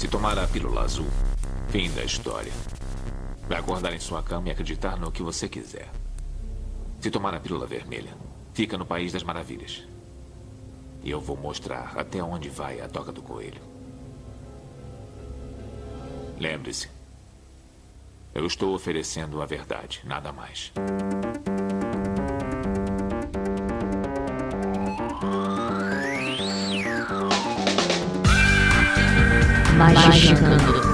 Se tomar a pílula azul, fim da história. Vai acordar em sua cama e acreditar no que você quiser. Se tomar a pílula vermelha, fica no País das Maravilhas. E eu vou mostrar até onde vai a toca do coelho. Lembre-se, eu estou oferecendo a verdade, nada mais. Magicando.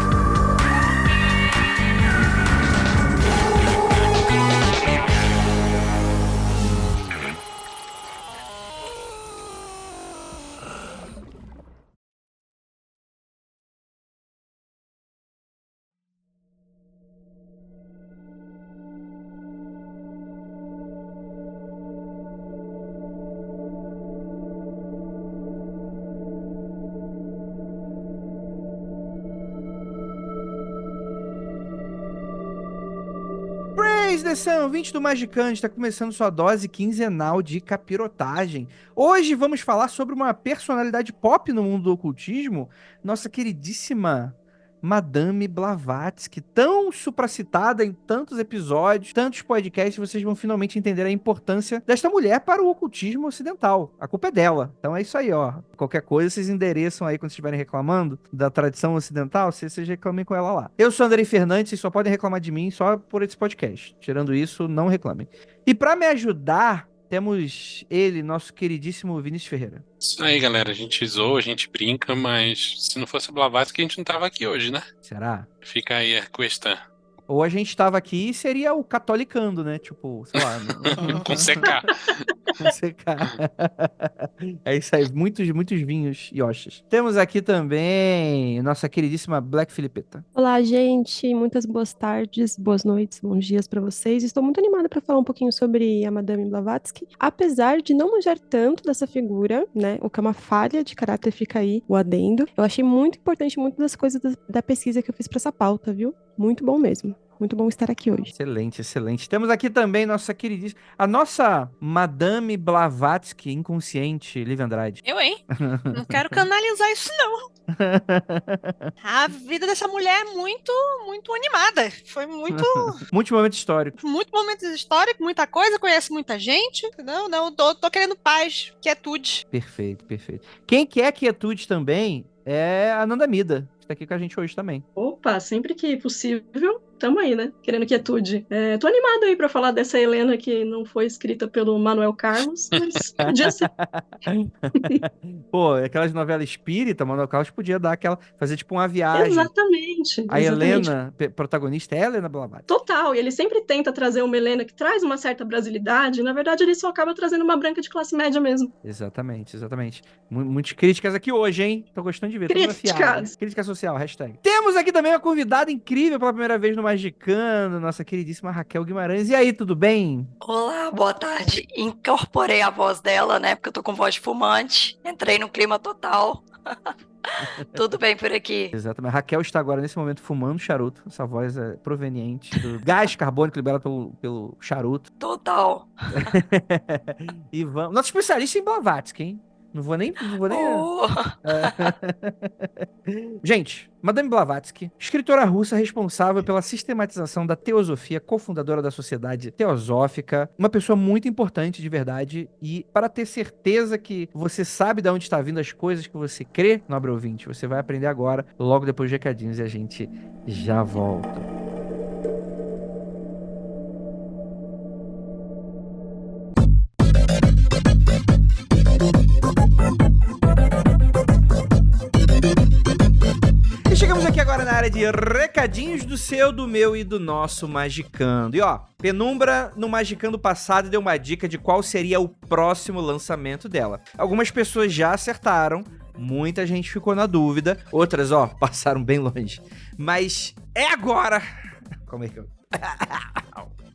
Edição 20 do Magicante, está começando sua dose quinzenal de capirotagem. Hoje vamos falar sobre uma personalidade pop no mundo do ocultismo, nossa queridíssima Madame Blavatsky, tão supracitada em tantos episódios, tantos podcasts, vocês vão finalmente entender a importância desta mulher para o ocultismo ocidental. A culpa é dela. Então é isso aí, ó. Qualquer coisa, vocês endereçam aí quando estiverem reclamando da tradição ocidental, vocês reclamem com ela lá. Eu sou Andrei Fernandes, vocês só podem reclamar de mim só por esse podcast. Tirando isso, não reclamem. E para me ajudar, temos ele, nosso queridíssimo Vinícius Ferreira. Isso aí, galera. A gente zoa, a gente brinca, mas se não fosse o Blavatsky, a gente não tava aqui hoje, né? Será? Fica aí a questão. Ou a gente tava aqui e seria o catolicando, né? Tipo, sei lá. Com CK. Com CK. É isso aí. Muitos vinhos e hoxas. Temos aqui também nossa queridíssima Black Filipeta. Olá, gente. Muitas boas tardes, boas noites, bons dias pra vocês. Estou muito animada para falar um pouquinho sobre a Madame Blavatsky. Apesar de não manjar tanto dessa figura, né? O que é uma falha de caráter, fica aí o adendo. Eu achei muito importante muitas das coisas da pesquisa que eu fiz pra essa pauta, viu? Muito bom mesmo. Muito bom estar aqui hoje. Excelente, excelente. Temos aqui também nossa queridíssima, a nossa Madame Blavatsky inconsciente, Lívia Andrade. Eu, hein? Não quero canalizar isso, não. A vida dessa mulher é muito animada. Foi Muitos momentos históricos. muito momentos históricos, muita coisa, conhece muita gente. Não, tô querendo paz, quietude. Perfeito, perfeito. Quem quer quietude também é a Nanda Mida, que está aqui com a gente hoje também. Opa, sempre que possível, tamo aí, né? Querendo quietude. Tô animada aí pra falar dessa Helena que não foi escrita pelo Manuel Carlos, mas podia ser. Pô, aquelas novelas espírita, Manuel Carlos podia dar aquela, fazer tipo uma viagem. Exatamente. A exatamente. Helena, protagonista é a Helena Blavatsky. Total, e ele sempre tenta trazer uma Helena que traz uma certa brasilidade, na verdade ele só acaba trazendo uma branca de classe média mesmo. Exatamente, exatamente. Muitas críticas aqui hoje, hein? Tô gostando de ver. Críticas. Crítica social, hashtag. Temos aqui também uma convidada incrível pela primeira vez no Magicando, nossa queridíssima Raquel Guimarães. E aí, tudo bem? Olá, boa tarde. Incorporei a voz dela, né? Porque eu tô com voz de fumante. Entrei no clima total. Tudo bem por aqui. Exatamente. Raquel está agora, nesse momento, fumando charuto. Essa voz é proveniente do gás carbônico liberado pelo charuto. Total. E vamos... Nosso especialista em Blavatsky, hein? Não vou nem... Oh. Gente, Madame Blavatsky, escritora russa responsável pela sistematização da teosofia, cofundadora da Sociedade Teosófica, uma pessoa muito importante de verdade, e para ter certeza que você sabe de onde está vindo as coisas que você crê, nobre ouvinte, você vai aprender agora, logo depois dos recadinhos, e a gente já volta. Chegamos aqui agora na área de recadinhos do seu, do meu e do nosso Magicando. E ó, Penumbra no Magicando passado deu uma dica de qual seria o próximo lançamento dela. Algumas pessoas já acertaram, muita gente ficou na dúvida, outras, ó, passaram bem longe. Mas é agora... Como é que eu...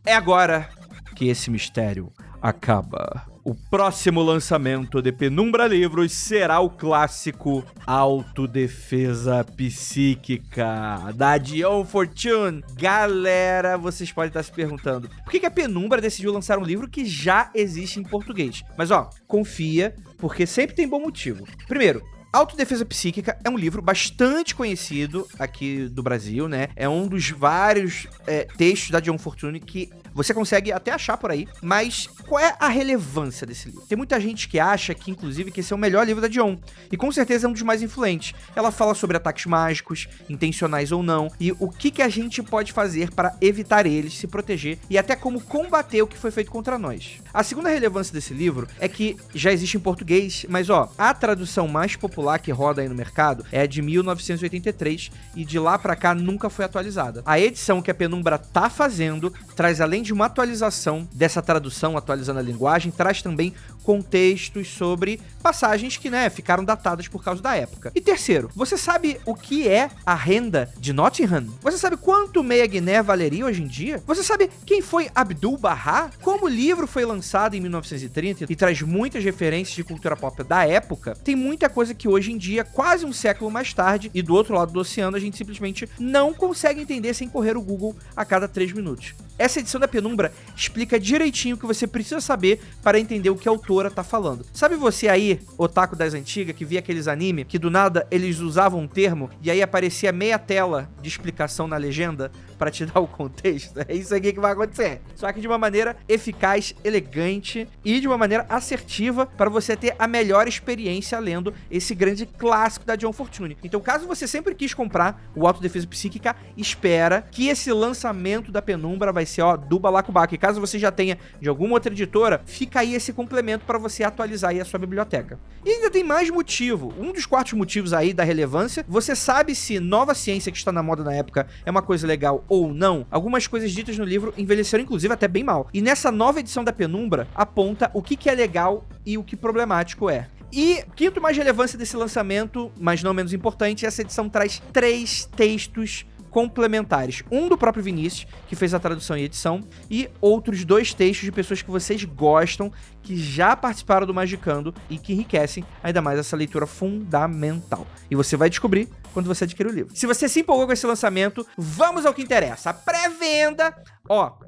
É agora que esse mistério acaba. O próximo lançamento de Penumbra Livros será o clássico Autodefesa Psíquica, da Dion Fortune. Galera, vocês podem estar se perguntando, por que a Penumbra decidiu lançar um livro que já existe em português? Mas ó, confia, porque sempre tem bom motivo. Primeiro, Autodefesa Psíquica é um livro bastante conhecido aqui do Brasil, né? É um dos vários textos da John Fortune que você consegue até achar por aí, mas qual é a relevância desse livro? Tem muita gente que acha que, inclusive, que esse é o melhor livro da John, e com certeza é um dos mais influentes. Ela fala sobre ataques mágicos, intencionais ou não, e o que a gente pode fazer para evitar eles, se proteger, e até como combater o que foi feito contra nós. A segunda relevância desse livro é que já existe em português, mas a tradução mais popular que roda aí no mercado é a de 1983, e de lá pra cá nunca foi atualizada. A edição que a Penumbra tá fazendo traz, além de uma atualização dessa tradução, atualizando a linguagem, traz também contextos sobre passagens que, ficaram datadas por causa da época. E terceiro, você sabe o que é a renda de Nottingham? Você sabe quanto meia guiné valeria hoje em dia? Você sabe quem foi Abdul-Bahá? Como o livro foi lançado em 1930 e traz muitas referências de cultura pop da época, tem muita coisa que hoje em dia, quase um século mais tarde, e do outro lado do oceano, a gente simplesmente não consegue entender sem correr o Google a cada 3 minutos. Essa edição da Penumbra explica direitinho o que você precisa saber para entender o que a autora tá falando. Sabe você aí, otaku das antigas, que via aqueles anime, que do nada eles usavam um termo e aí aparecia meia tela de explicação na legenda para te dar o contexto? É isso aqui que vai acontecer. Só que de uma maneira eficaz, elegante e de uma maneira assertiva para você ter a melhor experiência lendo esse grande clássico da John Fortune. Então, caso você sempre quis comprar o Autodefesa Psíquica, espera que esse lançamento da Penumbra vai ser, do balacobaco. E caso você já tenha de alguma outra editora, fica aí esse complemento para você atualizar aí a sua biblioteca. E ainda tem mais motivo. Um dos 4 motivos aí da relevância, você sabe se nova ciência que está na moda na época é uma coisa legal ou não? Algumas coisas ditas no livro envelheceram, inclusive, até bem mal. E nessa nova edição da Penumbra, aponta o que é legal e o que problemático é. E quinto mais relevância desse lançamento, mas não menos importante, essa edição traz 3 textos complementares. Um do próprio Vinícius, que fez a tradução e edição, e outros 2 textos de pessoas que vocês gostam, que já participaram do Magicando e que enriquecem ainda mais essa leitura fundamental. E você vai descobrir quando você adquirir o livro. Se você se empolgou com esse lançamento, vamos ao que interessa. A pré-venda,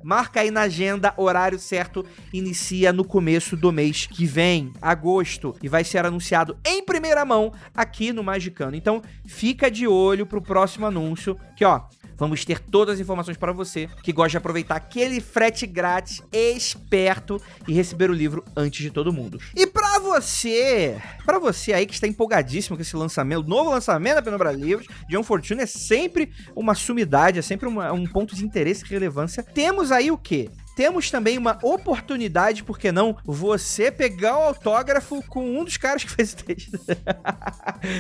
marca aí na agenda, horário certo, inicia no começo do mês que vem, agosto, e vai ser anunciado em primeira mão aqui no Magicando. Então, fica de olho pro próximo anúncio, que vamos ter todas as informações para você que gosta de aproveitar aquele frete grátis esperto e receber o livro antes de todo mundo. E para você aí que está empolgadíssimo com esse lançamento, novo lançamento da Penumbra Livros, John Fortune é sempre uma sumidade, é sempre um ponto de interesse e relevância. Temos aí o quê? Temos também uma oportunidade, por que não, você pegar o autógrafo com um dos caras que fez esse texto.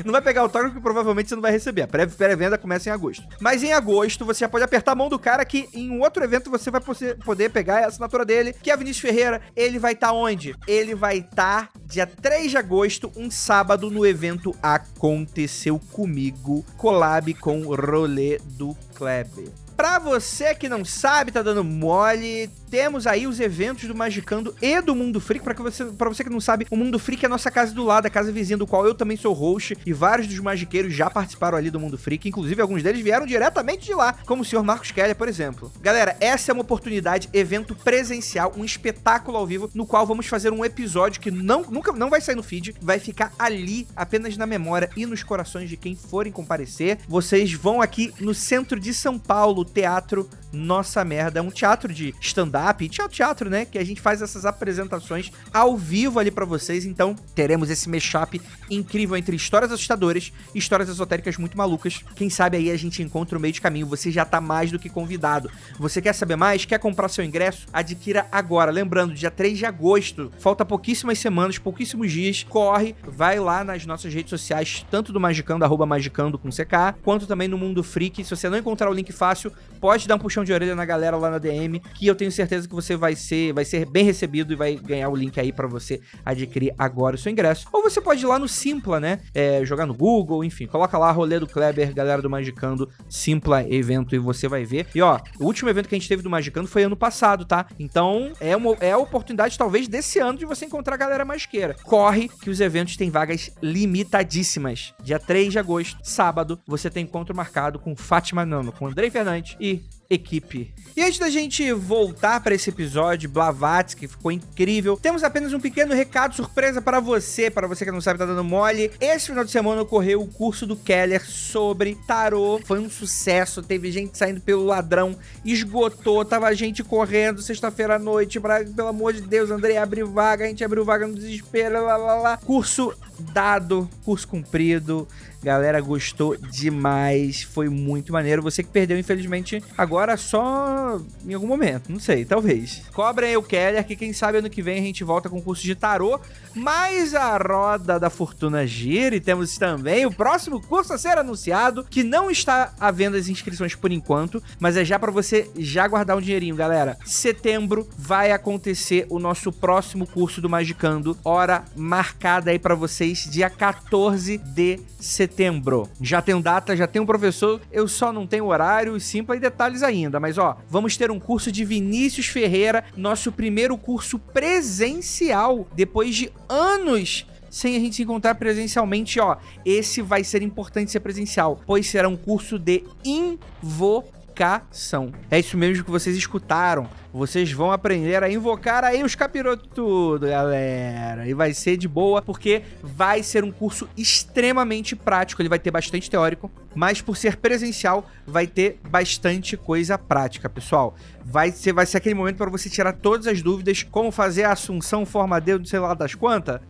Não vai pegar autógrafo que provavelmente você não vai receber. A pré-venda começa em agosto. Mas em agosto você já pode apertar a mão do cara que em um outro evento você vai poder pegar a assinatura dele, que é a Vinícius Ferreira. Ele vai estar onde? Ele vai estar dia 3 de agosto, um sábado, no evento Aconteceu Comigo, collab com o Rolê do Kleber. Pra você que não sabe, tá dando mole, temos aí os eventos do Magicando e do Mundo Freak. Pra você que não sabe, o Mundo Freak é a nossa casa do lado, a casa vizinha do qual eu também sou host, e vários dos magiqueiros já participaram ali do Mundo Freak, inclusive alguns deles vieram diretamente de lá, como o senhor Marcos Keller, por exemplo. Galera, essa é uma oportunidade, evento presencial, um espetáculo ao vivo, no qual vamos fazer um episódio que nunca vai sair no feed, vai ficar ali, apenas na memória e nos corações de quem forem comparecer. Vocês vão aqui no centro de São Paulo, Teatro Nossa Merda, é um teatro de stand-up, teatro, né, que a gente faz essas apresentações ao vivo ali pra vocês. Então teremos esse mashup incrível entre histórias assustadoras e histórias esotéricas muito malucas. Quem sabe aí a gente encontra o meio de caminho. Você já tá mais do que convidado. Você quer saber mais? Quer comprar seu ingresso? Adquira agora, lembrando, dia 3 de agosto, falta pouquíssimas semanas, pouquíssimos dias. Corre, vai lá nas nossas redes sociais, tanto do Magicando, @magicando com CK, quanto também no Mundo Freak. Se você não encontrar o link fácil, pode dar um puxão de orelha na galera lá na DM, que eu tenho certeza que você vai ser bem recebido e vai ganhar o link aí pra você adquirir agora o seu ingresso. Ou você pode ir lá no Simpla, né, jogar no Google, enfim, coloca lá Rolê do Kleber, galera do Magicando, Simpla evento, e você vai ver. E o último evento que a gente teve do Magicando foi ano passado, tá? Então é a oportunidade talvez desse ano de você encontrar a galera magiqueira. Corre, que os eventos têm vagas limitadíssimas. Dia 3 de agosto, sábado, você tem encontro marcado com Fátima Nano, com Andrei Fernandes e equipe equipe. E antes da gente voltar para esse episódio, Blavatsky, ficou incrível, temos apenas um pequeno recado surpresa para você que não sabe, tá dando mole. Esse final de semana ocorreu o curso do Keller sobre tarô, foi um sucesso, teve gente saindo pelo ladrão, esgotou, tava gente correndo sexta-feira à noite, pelo amor de Deus, Andrei, abre vaga, a gente abriu vaga no desespero, lá. Curso dado, curso cumprido, galera gostou demais, foi muito maneiro. Você que perdeu, infelizmente, agora só em algum momento, não sei, talvez. Cobrem aí o Keller, que quem sabe ano que vem a gente volta com o curso de tarô, mas a roda da fortuna gira e temos também o próximo curso a ser anunciado, que não está havendo as inscrições por enquanto, mas é já pra você já guardar um dinheirinho, galera. Setembro vai acontecer o nosso próximo curso do Magicando, hora marcada aí pra vocês, dia 14 de setembro. Já tem data, já tem um professor, eu só não tenho horário, simples e detalhes ainda, mas ó, vamos ter um curso de Vinícius Ferreira, nosso primeiro curso presencial, depois de anos sem a gente se encontrar presencialmente, ó. Esse vai ser importante ser presencial, pois será um curso de invocação. É isso mesmo que vocês escutaram. Vocês vão aprender a invocar aí os capirotos tudo, galera. E vai ser de boa, porque vai ser um curso extremamente prático. Ele vai ter bastante teórico, mas por ser presencial, vai ter bastante coisa prática, pessoal. Vai ser aquele momento para você tirar todas as dúvidas, como fazer a assunção forma-deus, não sei lá das quantas.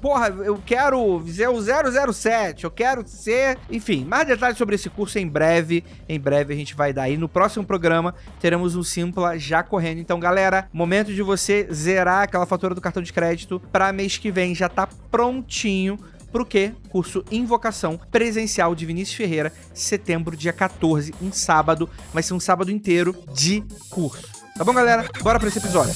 Porra, eu quero ser o 007, eu quero ser... Enfim, mais detalhes sobre esse curso em breve. Em breve a gente vai dar aí. No próximo programa, teremos um Simpla já correndo. Então, galera, momento de você zerar aquela fatura do cartão de crédito para mês que vem. Já tá prontinho. Pro quê? Curso Invocação presencial de Vinícius Ferreira, setembro, dia 14, um sábado. Vai ser um sábado inteiro de curso. Tá bom, galera? Bora pra esse episódio.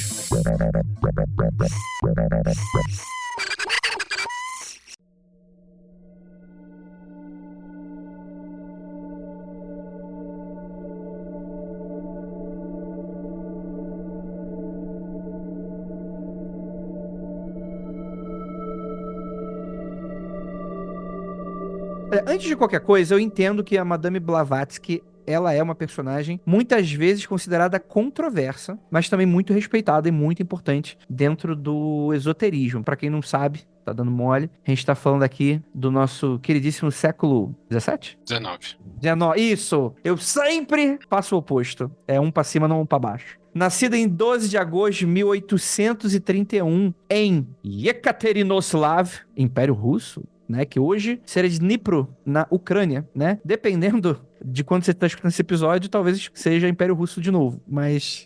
Antes de qualquer coisa, eu entendo que a Madame Blavatsky, ela é uma personagem muitas vezes considerada controversa, mas também muito respeitada e muito importante dentro do esoterismo. Pra quem não sabe, tá dando mole, a gente tá falando aqui do nosso queridíssimo século 17? 19. Isso! Eu sempre faço o oposto. É um pra cima, não um pra baixo. Nascida em 12 de agosto de 1831 em Yekaterinoslav, Império Russo, né, que hoje seria Dnipro, na Ucrânia, né? Dependendo de quando você está escutando esse episódio, talvez seja Império Russo de novo. Mas,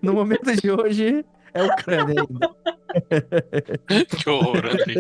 no momento de hoje, é Ucrânia ainda. Que horror, Andrei.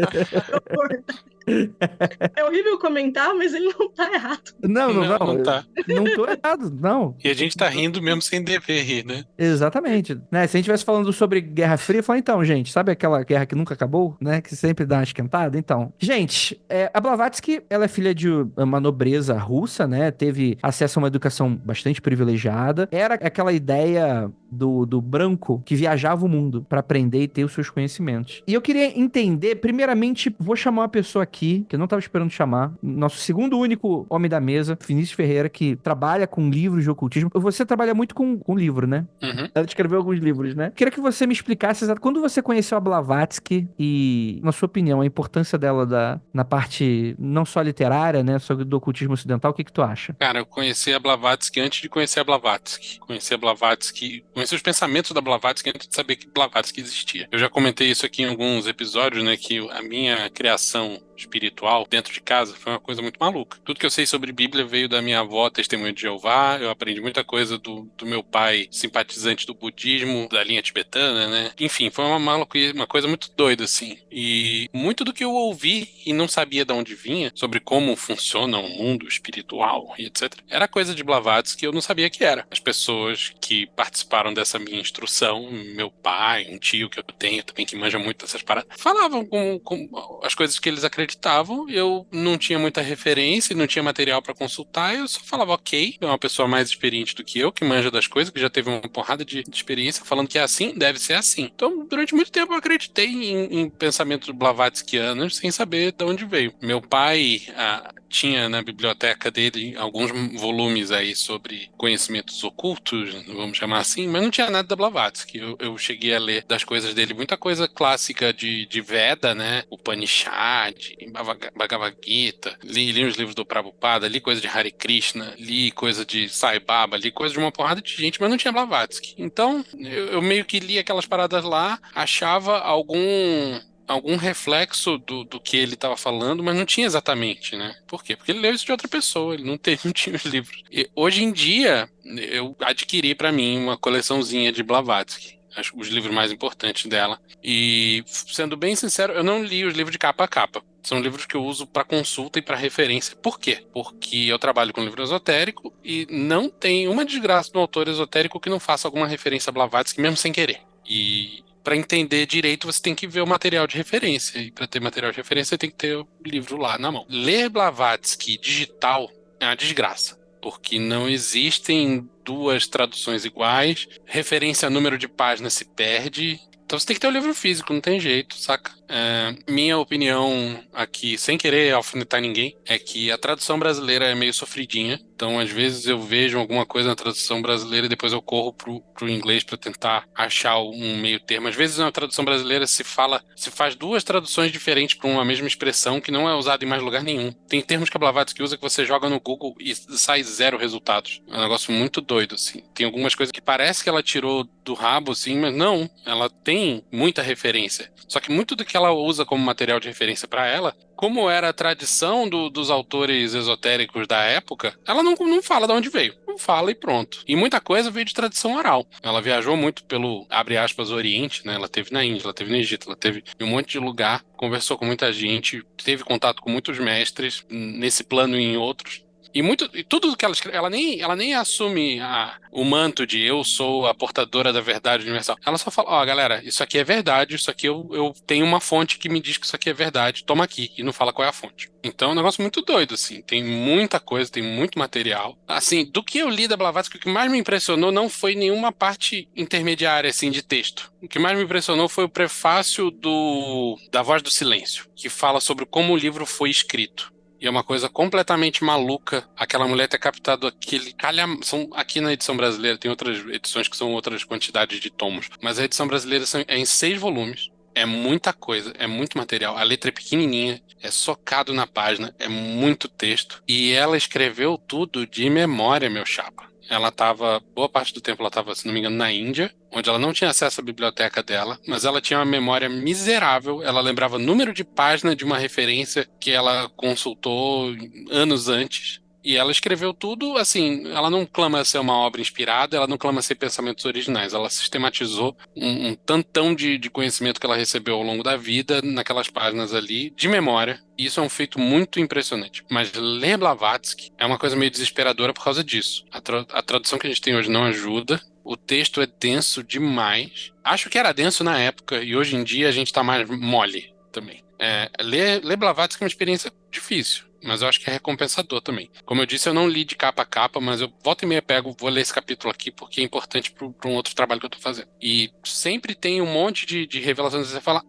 É horrível comentar, mas ele não tá errado. Não tá. Não tô errado, não. E a gente tá rindo mesmo sem dever rir, né? Exatamente. Né? Se a gente estivesse falando sobre Guerra Fria, eu falo, então, gente, sabe aquela guerra que nunca acabou, né? Que sempre dá uma esquentada? Então, gente, a Blavatsky, ela é filha de uma nobreza russa, né? Teve acesso a uma educação bastante privilegiada. Era aquela ideia do branco que viajava o mundo pra aprender e ter os seus conhecimentos. E eu queria entender, primeiramente, vou chamar uma pessoa aqui, que eu não tava esperando chamar, nosso segundo único homem da mesa, Vinícius Ferreira, que trabalha com livros de ocultismo. Você trabalha muito com livro, né? Uhum. Ela escreveu alguns livros, né? Queria que você me explicasse quando você conheceu a Blavatsky e, na sua opinião, a importância dela na parte não só literária, né, só do ocultismo ocidental, o que tu acha? Cara, eu conheci a Blavatsky antes de conhecer a Blavatsky. Conheci os pensamentos da Blavatsky antes de saber que Blavatsky existia. Eu já comentei isso aqui em alguns episódios, né, que a minha criação espiritual dentro de casa foi uma coisa muito maluca. Tudo que eu sei sobre Bíblia veio da minha avó, testemunha de Jeová. Eu aprendi muita coisa do meu pai, simpatizante do budismo, da linha tibetana, né? Enfim, foi uma coisa muito doida, assim. E muito do que eu ouvi e não sabia de onde vinha, sobre como funciona o mundo espiritual e etc., era coisa de Blavatsky que eu não sabia que era. As pessoas que participaram dessa minha instrução, meu pai, um tio que eu tenho também que manja muito dessas paradas, falavam com as coisas que eles acreditavam. Eu não tinha muita referência, não tinha material pra consultar, eu só falava, ok, é uma pessoa mais experiente do que eu, que manja das coisas, que já teve uma porrada de experiência, falando que é assim, deve ser assim. Então, durante muito tempo eu acreditei em pensamentos blavatskianos sem saber de onde veio. Meu pai, tinha na biblioteca dele alguns volumes aí sobre conhecimentos ocultos, vamos chamar assim, mas não tinha nada da Blavatsky. Eu cheguei a ler das coisas dele, muita coisa clássica de Veda, né? O Upanishad, Bhagavad Gita, li os livros do Prabhupada, li coisa de Hare Krishna, li coisa de Sai Baba, li coisa de uma porrada de gente, mas não tinha Blavatsky. Então, eu meio que li aquelas paradas lá, achava algum reflexo do que ele estava falando, mas não tinha exatamente, né? Por quê? Porque ele leu isso de outra pessoa, ele não tinha os livros. E hoje em dia, eu adquiri para mim uma coleçãozinha de Blavatsky, os livros mais importantes dela. E, sendo bem sincero, eu não li os livros de capa a capa. São livros que eu uso para consulta e para referência. Por quê? Porque eu trabalho com livro esotérico e não tem uma desgraça do autor esotérico que não faça alguma referência a Blavatsky, mesmo sem querer. E para entender direito, você tem que ver o material de referência. E para ter material de referência, você tem que ter o livro lá na mão. Ler Blavatsky digital é uma desgraça, porque não existem duas traduções iguais, referência a número de páginas se perde. Então você tem que ter o livro físico, não tem jeito, saca? Minha opinião aqui, sem querer alfinetar ninguém, é que a tradução brasileira é meio sofridinha. Então, às vezes eu vejo alguma coisa na tradução brasileira e depois eu corro pro inglês para tentar achar um meio termo. Às vezes na tradução brasileira se faz duas traduções diferentes para uma mesma expressão que não é usada em mais lugar nenhum. Tem termos que a Blavatsky usa que você joga no Google e sai 0 resultados. É um negócio muito doido, assim. Tem algumas coisas que parece que ela tirou do rabo, assim, mas não. Ela tem muita referência. Só que muito do que ela usa como material de referência para ela, como era a tradição dos autores esotéricos da época, ela não fala de onde veio. Não fala e pronto. E muita coisa veio de tradição oral. Ela viajou muito pelo, abre aspas, Oriente, né? Ela teve na Índia, ela teve no Egito, ela teve em um monte de lugar, conversou com muita gente, teve contato com muitos mestres, nesse plano e em outros. E tudo que ela escreve, ela nem assume o manto de eu sou a portadora da verdade universal. Ela só fala, galera, isso aqui é verdade, isso aqui eu tenho uma fonte que me diz que isso aqui é verdade, toma aqui, e não fala qual é a fonte. Então é um negócio muito doido, assim, tem muita coisa, tem muito material. Assim, do que eu li da Blavatsky, o que mais me impressionou não foi nenhuma parte intermediária, assim, de texto. O que mais me impressionou foi o prefácio da Voz do Silêncio, que fala sobre como o livro foi escrito. E é uma coisa completamente maluca aquela mulher ter captado aquele aqui na edição brasileira, tem outras edições que são outras quantidades de tomos, mas a edição brasileira é em 6 volumes. É muita coisa, é muito material. A letra é pequenininha, é socado na página, é muito texto. E ela escreveu tudo de memória, meu chapa. Boa parte do tempo ela estava, se não me engano, na Índia, onde ela não tinha acesso à biblioteca dela, mas ela tinha uma memória miserável, ela lembrava o número de página de uma referência que ela consultou anos antes, e ela escreveu tudo, assim, ela não clama ser uma obra inspirada, ela não clama ser pensamentos originais, ela sistematizou um tantão de conhecimento que ela recebeu ao longo da vida, naquelas páginas ali, de memória, e isso é um feito muito impressionante. Mas ler Blavatsky é uma coisa meio desesperadora por causa disso. A tradução que a gente tem hoje não ajuda, o texto é denso demais. Acho que era denso na época, e hoje em dia a gente tá mais mole também. Ler Blavatsky é uma experiência difícil, mas eu acho que é recompensador também. Como eu disse, eu não li de capa a capa, mas eu volta e meia vou ler esse capítulo aqui porque é importante para um outro trabalho que eu tô fazendo. E sempre tem um monte de revelações que você fala,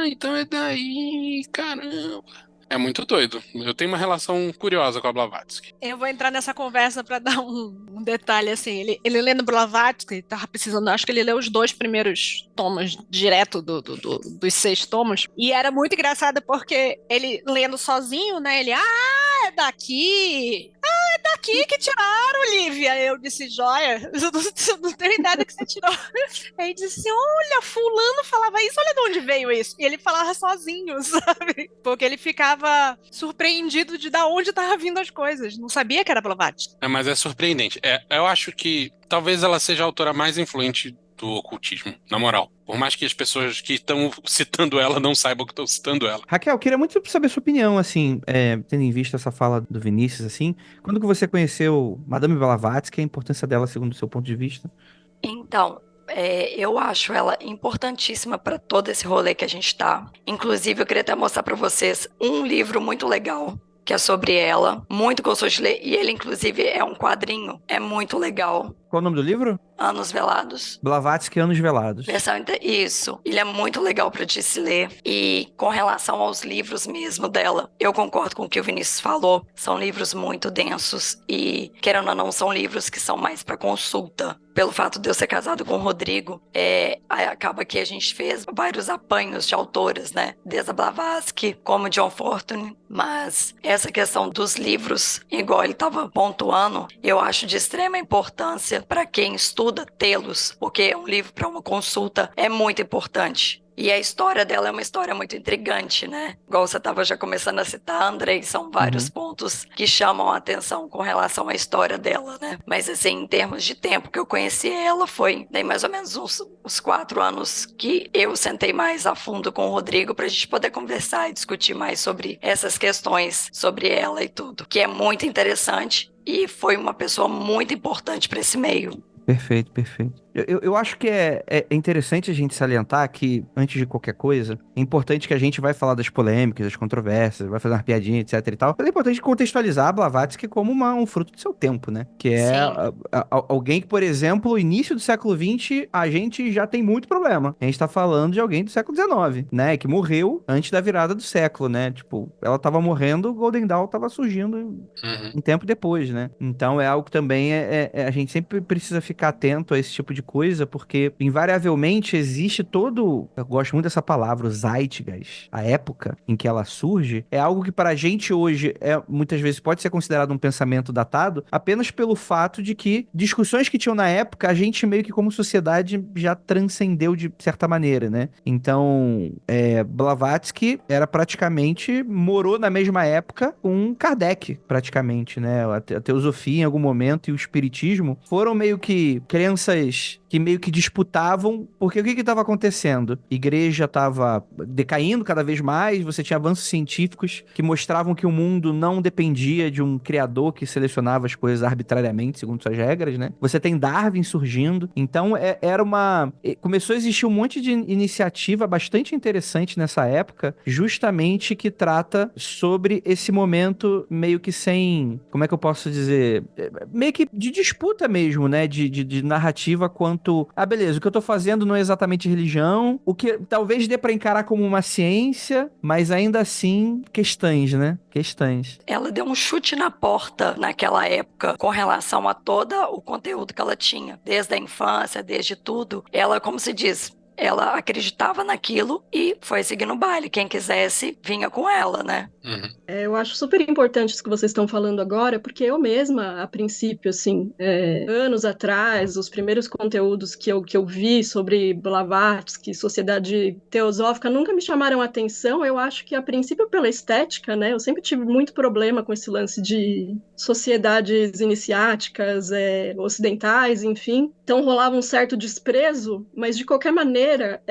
então é daí, caramba. É muito doido. Eu tenho uma relação curiosa com a Blavatsky. Eu vou entrar nessa conversa para dar um detalhe, assim, ele lendo Blavatsky, tava precisando, acho que ele leu os 2 primeiros tomos direto dos 6 tomos, e era muito engraçado porque ele lendo sozinho, né, ele, é daqui que tiraram, Olivia. Eu disse, joia, eu não tenho ideia que você tirou. Aí disse assim, olha, fulano falava isso, olha de onde veio isso. E ele falava sozinho, sabe? Porque ele ficava surpreendido de onde estavam vindo as coisas. Não sabia que era Blavatsky. Mas é surpreendente. Eu acho que talvez ela seja a autora mais influente do ocultismo, na moral. Por mais que as pessoas que estão citando ela não saibam que estão citando ela. Raquel, eu queria muito saber a sua opinião, assim, tendo em vista essa fala do Vinícius, assim. Quando que você conheceu Madame Blavatsky, a importância dela, segundo o seu ponto de vista? Então, eu acho ela importantíssima para todo esse rolê que a gente tá. Inclusive, eu queria até mostrar para vocês um livro muito legal, que é sobre ela, muito gostoso de ler, e ele, inclusive, é um quadrinho, é muito legal. Qual o nome do livro? Anos Velados. Blavatsky, Anos Velados. Isso. Ele é muito legal para te se ler. E com relação aos livros mesmo dela, eu concordo com o que o Vinícius falou. São livros muito densos e, querendo ou não, são livros que são mais para consulta. Pelo fato de eu ser casado com o Rodrigo, acaba que a gente fez vários apanhos de autoras, né? Desde a Blavatsky, como John Fortune. Mas essa questão dos livros, igual ele estava pontuando, eu acho de extrema importância para quem estuda tê-los, porque um livro para uma consulta é muito importante. E a história dela é uma história muito intrigante, né? Igual você estava já começando a citar, Andrei, são vários pontos que chamam a atenção com relação à história dela, né? Mas assim, em termos de tempo que eu conheci ela, foi mais ou menos uns 4 anos que eu sentei mais a fundo com o Rodrigo pra gente poder conversar e discutir mais sobre essas questões, sobre ela e tudo, que é muito interessante e foi uma pessoa muito importante para esse meio. Perfeito, perfeito. Eu acho que é interessante a gente salientar que, antes de qualquer coisa, é importante que a gente vai falar das polêmicas, das controvérsias, vai fazer uma piadinha, etc e tal. Mas é importante contextualizar a Blavatsky como um fruto do seu tempo, né? Que é alguém que, por exemplo, no início do século XX, a gente já tem muito problema. A gente tá falando de alguém do século XIX, né? Que morreu antes da virada do século, né? Tipo, ela tava morrendo, o Golden Dawn tava surgindo um tempo depois, né? Então é algo que também a gente sempre precisa ficar atento a esse tipo de coisa, porque invariavelmente existe todo, eu gosto muito dessa palavra, o zeitgeist, a época em que ela surge, é algo que pra gente hoje muitas vezes pode ser considerado um pensamento datado, apenas pelo fato de que discussões que tinham na época, a gente meio que como sociedade já transcendeu de certa maneira, né? Então, Blavatsky era praticamente, morou na mesma época com Kardec, praticamente, né? A teosofia em algum momento e o espiritismo foram meio que crenças que meio que disputavam, porque o que estava acontecendo? A igreja estava decaindo cada vez mais, você tinha avanços científicos que mostravam que o mundo não dependia de um criador que selecionava as coisas arbitrariamente, segundo suas regras, né? Você tem Darwin surgindo, então começou a existir um monte de iniciativa bastante interessante nessa época, justamente que trata sobre esse momento meio que sem, como é que eu posso dizer? Meio que de disputa mesmo, né? De narrativa quanto, beleza, o que eu tô fazendo não é exatamente religião, o que talvez dê pra encarar como uma ciência, mas ainda assim, questões, né? Questões. Ela deu um chute na porta naquela época com relação a todo o conteúdo que ela tinha, desde a infância, desde tudo. Ela, como se diz, ela acreditava naquilo e foi seguindo o baile. Quem quisesse, vinha com ela, né? Eu acho super importante isso que vocês estão falando agora, porque eu mesma, a princípio, assim, anos atrás, os primeiros conteúdos que eu vi sobre Blavatsky, sociedade teosófica, nunca me chamaram a atenção. Eu acho que, a princípio, pela estética, né? Eu sempre tive muito problema com esse lance de sociedades iniciáticas, ocidentais, enfim. Então rolava um certo desprezo, mas de qualquer maneira,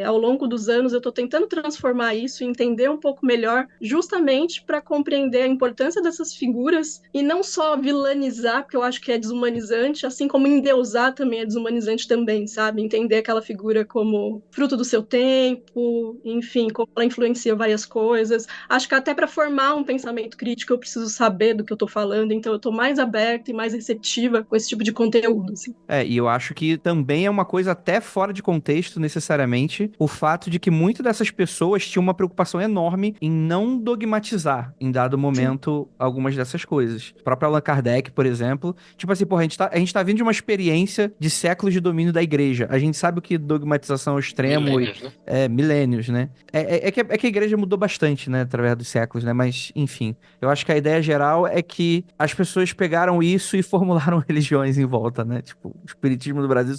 ao longo dos anos, eu estou tentando transformar isso e entender um pouco melhor, justamente para compreender a importância dessas figuras e não só vilanizar, porque eu acho que é desumanizante, assim como endeusar também é desumanizante também, sabe? Entender aquela figura como fruto do seu tempo, enfim, como ela influencia várias coisas. Acho que até para formar um pensamento crítico eu preciso saber do que eu estou falando, então eu estou mais aberta e mais receptiva com esse tipo de conteúdo, assim. E eu acho que também é uma coisa até fora de contexto, necessariamente, o fato de que muitas dessas pessoas tinham uma preocupação enorme em não dogmatizar, em dado momento, algumas dessas coisas. O próprio Allan Kardec, por exemplo, tipo assim, porra, a gente tá vindo de uma experiência de séculos de domínio da igreja. A gente sabe o que dogmatização ao extremo... Milênios, né? Milênios, né? É que a igreja mudou bastante, né, através dos séculos, né? Mas, enfim, eu acho que a ideia geral é que as pessoas pegaram isso e formularam religiões em volta, né? Tipo, o espiritismo do Brasil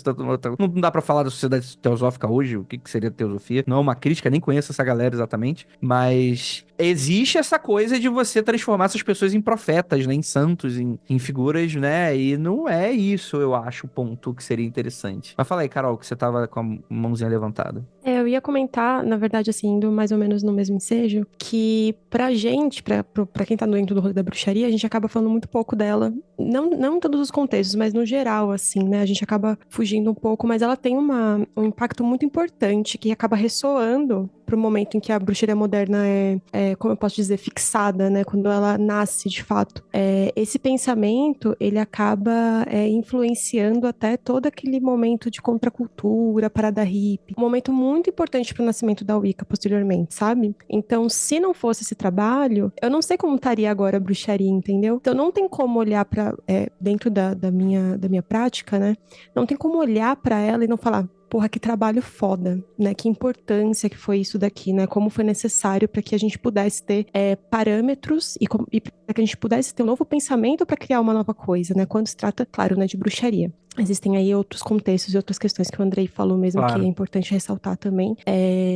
não dá pra falar da sociedade teosófica hoje, o que seria teosofia. Não é uma crítica, nem conheço essa galera exatamente, mas existe essa coisa de você transformar essas pessoas em profetas, né? Em santos, em figuras, né? E não é isso, eu acho, o ponto que seria interessante. Mas fala aí, Carol, que você tava com a mãozinha levantada. Eu ia comentar, na verdade, assim, indo mais ou menos no mesmo ensejo, que pra gente, pra quem tá dentro do rolê da bruxaria, a gente acaba falando muito pouco dela. Não em todos os contextos, mas no geral, assim, né? A gente acaba fugindo um pouco, mas ela tem um impacto muito importante que acaba ressoando pro momento em que a bruxaria moderna como eu posso dizer, fixada, né? Quando ela nasce, de fato. Esse pensamento, ele acaba influenciando até todo aquele momento de contracultura, parada hippie. Um momento muito importante pro nascimento da Wicca, posteriormente, sabe? Então, se não fosse esse trabalho, eu não sei como estaria agora a bruxaria, entendeu? Então, não tem como olhar para dentro da minha prática, né? Não tem como olhar para ela e não falar, porra, que trabalho foda, né? Que importância que foi isso daqui, né? Como foi necessário para que a gente pudesse ter parâmetros e para que a gente pudesse ter um novo pensamento para criar uma nova coisa, né? Quando se trata, claro, né, de bruxaria. Existem aí outros contextos e outras questões que o Andrei falou mesmo, Claro. que é importante ressaltar também.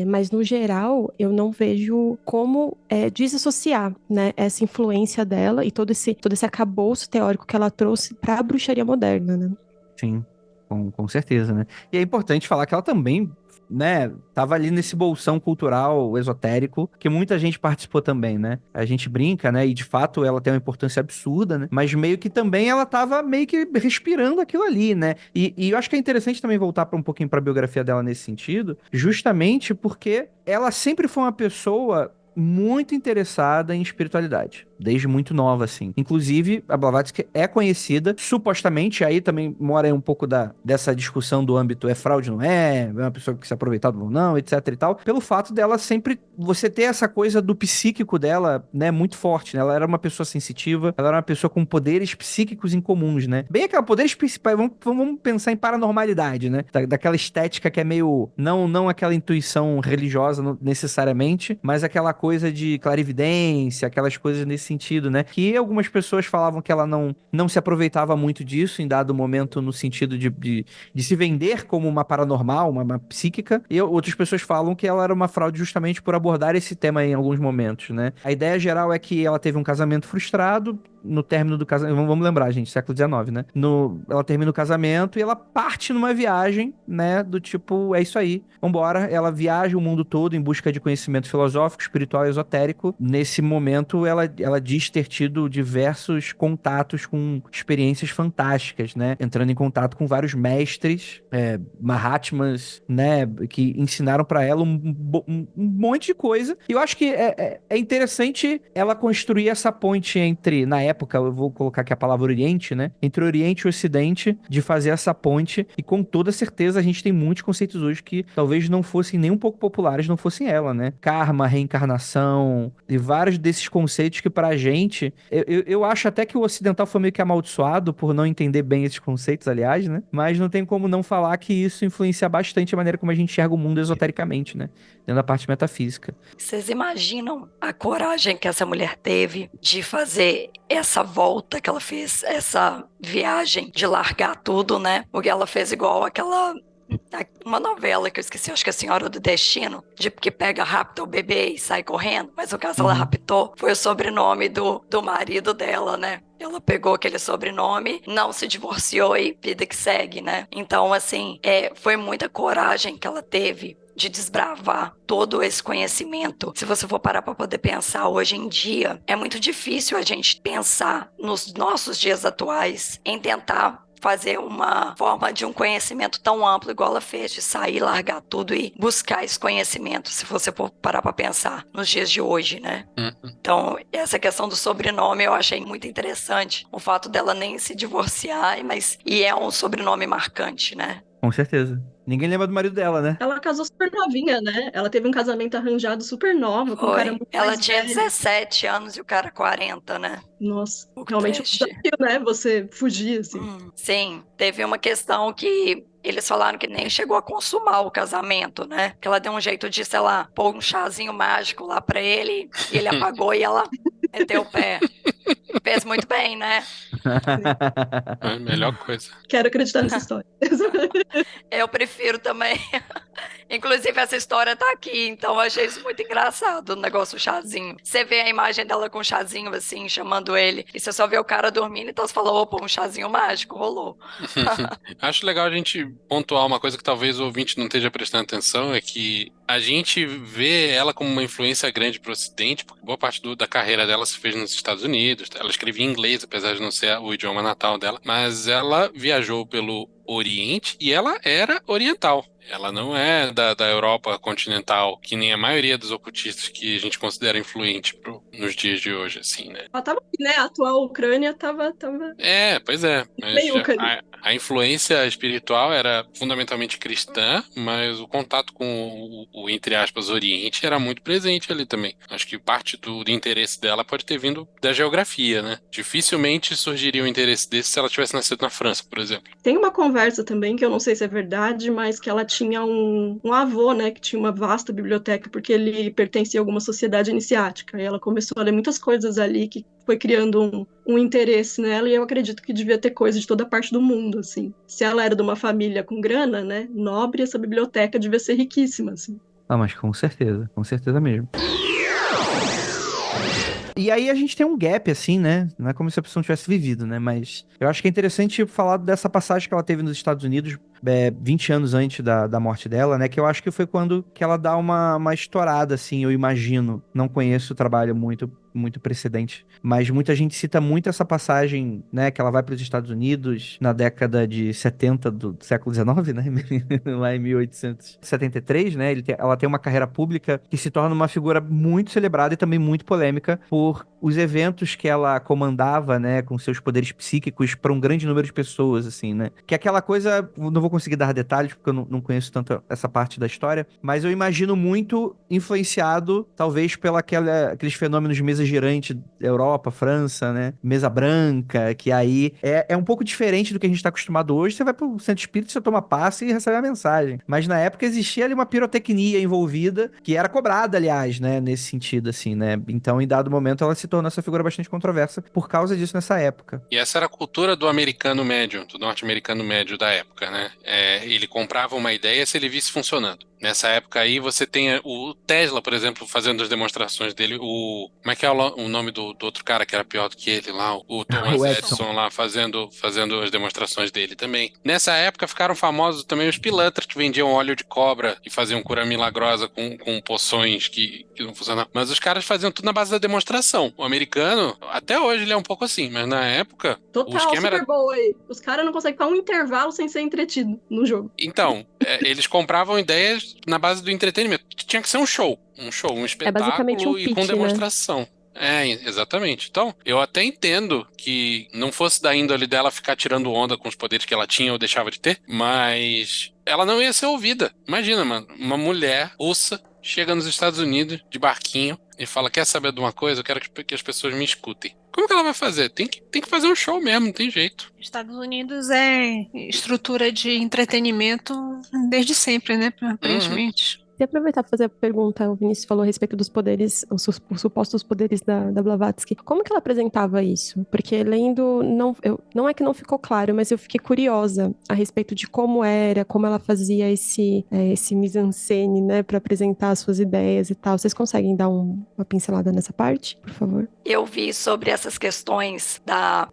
Mas, no geral, eu não vejo como desassociar, né, essa influência dela e todo esse arcabouço teórico que ela trouxe para a bruxaria moderna, né? Sim, com certeza, né? E é importante falar que ela também, né, tava ali nesse bolsão cultural esotérico que muita gente participou também, né? A gente brinca, né? E de fato ela tem uma importância absurda, né? Mas meio que também ela tava meio que respirando aquilo ali, né? E eu acho que é interessante também voltar um pouquinho pra biografia dela nesse sentido, justamente porque ela sempre foi uma pessoa muito interessada em espiritualidade, desde muito nova, assim. Inclusive, a Blavatsky é conhecida, supostamente, aí também mora aí um pouco dessa discussão do âmbito fraude, não é uma pessoa que se aproveitava ou não, etc e tal, pelo fato dela sempre, você ter essa coisa do psíquico dela, né, muito forte, né? Ela era uma pessoa sensitiva, ela era uma pessoa com poderes psíquicos incomuns, né? Bem aquela poderes principais, vamos pensar em paranormalidade, né? Daquela estética que é meio, não aquela intuição religiosa necessariamente, mas aquela coisa de clarividência, aquelas coisas nesse sentido, né? Que algumas pessoas falavam que ela não se aproveitava muito disso em dado momento no sentido de se vender como uma paranormal, uma psíquica, e outras pessoas falam que ela era uma fraude justamente por abordar esse tema em alguns momentos, né? A ideia geral é que ela teve um casamento frustrado, no término do casamento, vamos lembrar, gente, século XIX, né? Ela termina o casamento e ela parte numa viagem, né? Do tipo, é isso aí, vambora. Ela viaja o mundo todo em busca de conhecimento filosófico, espiritual e esotérico. Nesse momento, ela diz ter tido diversos contatos com experiências fantásticas, né? Entrando em contato com vários mestres, Mahatmas, né? Que ensinaram pra ela um monte de coisa. E eu acho que é interessante ela construir essa ponte entre, na época, eu vou colocar aqui a palavra Oriente, né? Entre Oriente e Ocidente, de fazer essa ponte. E com toda certeza a gente tem muitos conceitos hoje que talvez não fossem nem um pouco populares, não fossem ela, né? Karma, reencarnação e vários desses conceitos que pra gente, eu acho até que o ocidental foi meio que amaldiçoado por não entender bem esses conceitos, aliás, né? Mas não tem como não falar que isso influencia bastante a maneira como a gente enxerga o mundo esotericamente, né? Dentro da parte metafísica. Vocês imaginam a coragem que essa mulher teve de fazer essa volta que ela fez, essa viagem, de largar tudo, né? Porque ela fez igual uma novela que eu esqueci, acho que é A Senhora do Destino, que pega, rapta o bebê e sai correndo, mas o caso ela raptou foi o sobrenome do marido dela, né? Ela pegou aquele sobrenome, não se divorciou e vida que segue, né? Então, assim, foi muita coragem que ela teve de desbravar todo esse conhecimento. Se você for parar para poder pensar hoje em dia, é muito difícil a gente pensar nos nossos dias atuais em tentar fazer uma forma de um conhecimento tão amplo igual ela fez, de sair, largar tudo e buscar esse conhecimento, se você for parar para pensar nos dias de hoje, né? Então, essa questão do sobrenome eu achei muito interessante, o fato dela nem se divorciar, e é um sobrenome marcante, né? Com certeza. Ninguém lembra do marido dela, né? Ela casou super novinha, né? Ela teve um casamento arranjado super nova, com um cara muito Ela mais tinha velho. 17 anos e o cara 40, né? Nossa, O realmente é um teste. desafio, né? Você fugir, assim. Sim, teve uma questão que eles falaram que nem chegou a consumar o casamento, né? Que ela deu um jeito de, sei lá, pôr um chazinho mágico lá pra ele, e ele apagou e ela meteu o pé. Fez muito bem, né? É a melhor coisa. Quero acreditar nessa história. Eu prefiro também. Inclusive, essa história tá aqui, então eu achei isso muito engraçado, o negócio do chazinho. Você vê a imagem dela com o chazinho, assim, chamando ele, e você só vê o cara dormindo, então você fala, opa, um chazinho mágico, rolou. Acho legal a gente pontuar uma coisa que talvez o ouvinte não esteja prestando atenção, é que a gente vê ela como uma influência grande para o Ocidente, porque boa parte da carreira dela se fez nos Estados Unidos, ela escrevia em inglês, apesar de não ser o idioma natal dela, mas ela viajou pelo Oriente e ela era oriental. Ela não é da Europa continental, que nem a maioria dos ocultistas que a gente considera influente nos dias de hoje, assim, né? Ela tava aqui, né? A atual Ucrânia tava Pois é. Mas meiuca ali. a influência espiritual era fundamentalmente cristã, mas o contato com entre aspas, Oriente era muito presente ali também. Acho que parte do interesse dela pode ter vindo da geografia, né? Dificilmente surgiria um interesse desse se ela tivesse nascido na França, por exemplo. Tem uma conversa também, que eu não sei se é verdade, mas que ela tinha um avô, né, que tinha uma vasta biblioteca, porque ele pertencia a alguma sociedade iniciática. E ela começou a ler muitas coisas ali que foi criando um interesse nela, e eu acredito que devia ter coisa de toda parte do mundo, assim. Se ela era de uma família com grana, né, nobre, essa biblioteca devia ser riquíssima, assim. Ah, mas com certeza mesmo. E aí a gente tem um gap, assim, né? Não é como se a pessoa não tivesse vivido, né? Mas eu acho que é interessante falar dessa passagem que ela teve nos Estados Unidos, 20 anos antes da morte dela, né? Que eu acho que foi quando que ela dá uma estourada, assim, eu imagino. Não conheço o trabalho muito precedente, mas muita gente cita muito essa passagem, né? Que ela vai para os Estados Unidos na década de 70 do século XIX, né? Lá em 1873, né? Ela tem uma carreira pública que se torna uma figura muito celebrada e também muito polêmica por os eventos que ela comandava, né? Com seus poderes psíquicos para um grande número de pessoas, assim, né? Que é aquela coisa, não vou conseguir dar detalhes porque eu não conheço tanto essa parte da história, mas eu imagino muito influenciado, talvez, aqueles fenômenos de mesa girante da Europa, França, né? Mesa branca, que aí é um pouco diferente do que a gente tá acostumado hoje. Você vai pro centro espírita, você toma passe e recebe a mensagem. Mas na época existia ali uma pirotecnia envolvida, que era cobrada, aliás, né? Nesse sentido, assim, né? Então, em dado momento, ela se tornou essa figura bastante controversa por causa disso nessa época. E essa era a cultura do americano médio, do norte-americano médio da época, né? Ele comprava uma ideia se ele visse funcionando. Nessa época aí, você tem o Tesla, por exemplo, fazendo as demonstrações dele. Como é que é o nome do outro cara que era pior do que ele lá? O Thomas O Edison lá fazendo as demonstrações dele também. Nessa época ficaram famosos também os pilantras que vendiam óleo de cobra e faziam cura milagrosa com poções que não funcionavam. Mas os caras faziam tudo na base da demonstração. O americano, até hoje, ele é um pouco assim, mas na época... Total, o esquema super era... boa aí. Os caras não conseguem ficar um intervalo sem ser entretido no jogo. Então, eles compravam ideias na base do entretenimento. Tinha que ser um show, um espetáculo basicamente um e com pitch, né? demonstração. Exatamente. Então, eu até entendo que não fosse da índole dela ficar tirando onda com os poderes que ela tinha ou deixava de ter, mas ela não ia ser ouvida. Imagina, mano, uma mulher russa chega nos Estados Unidos de barquinho e fala, quer saber de uma coisa? Eu quero que as pessoas me escutem. Como que ela vai fazer? Tem que fazer um show mesmo, não tem jeito. Estados Unidos é estrutura de entretenimento desde sempre, né? Aparentemente. E aproveitar para fazer a pergunta, o Vinícius falou a respeito dos poderes, os supostos poderes da Blavatsky. Como que ela apresentava isso? Porque lendo, não é que não ficou claro, mas eu fiquei curiosa a respeito de como ela fazia esse mise-en-scène, né, para apresentar as suas ideias e tal. Vocês conseguem dar uma pincelada nessa parte, por favor? Eu vi sobre essas questões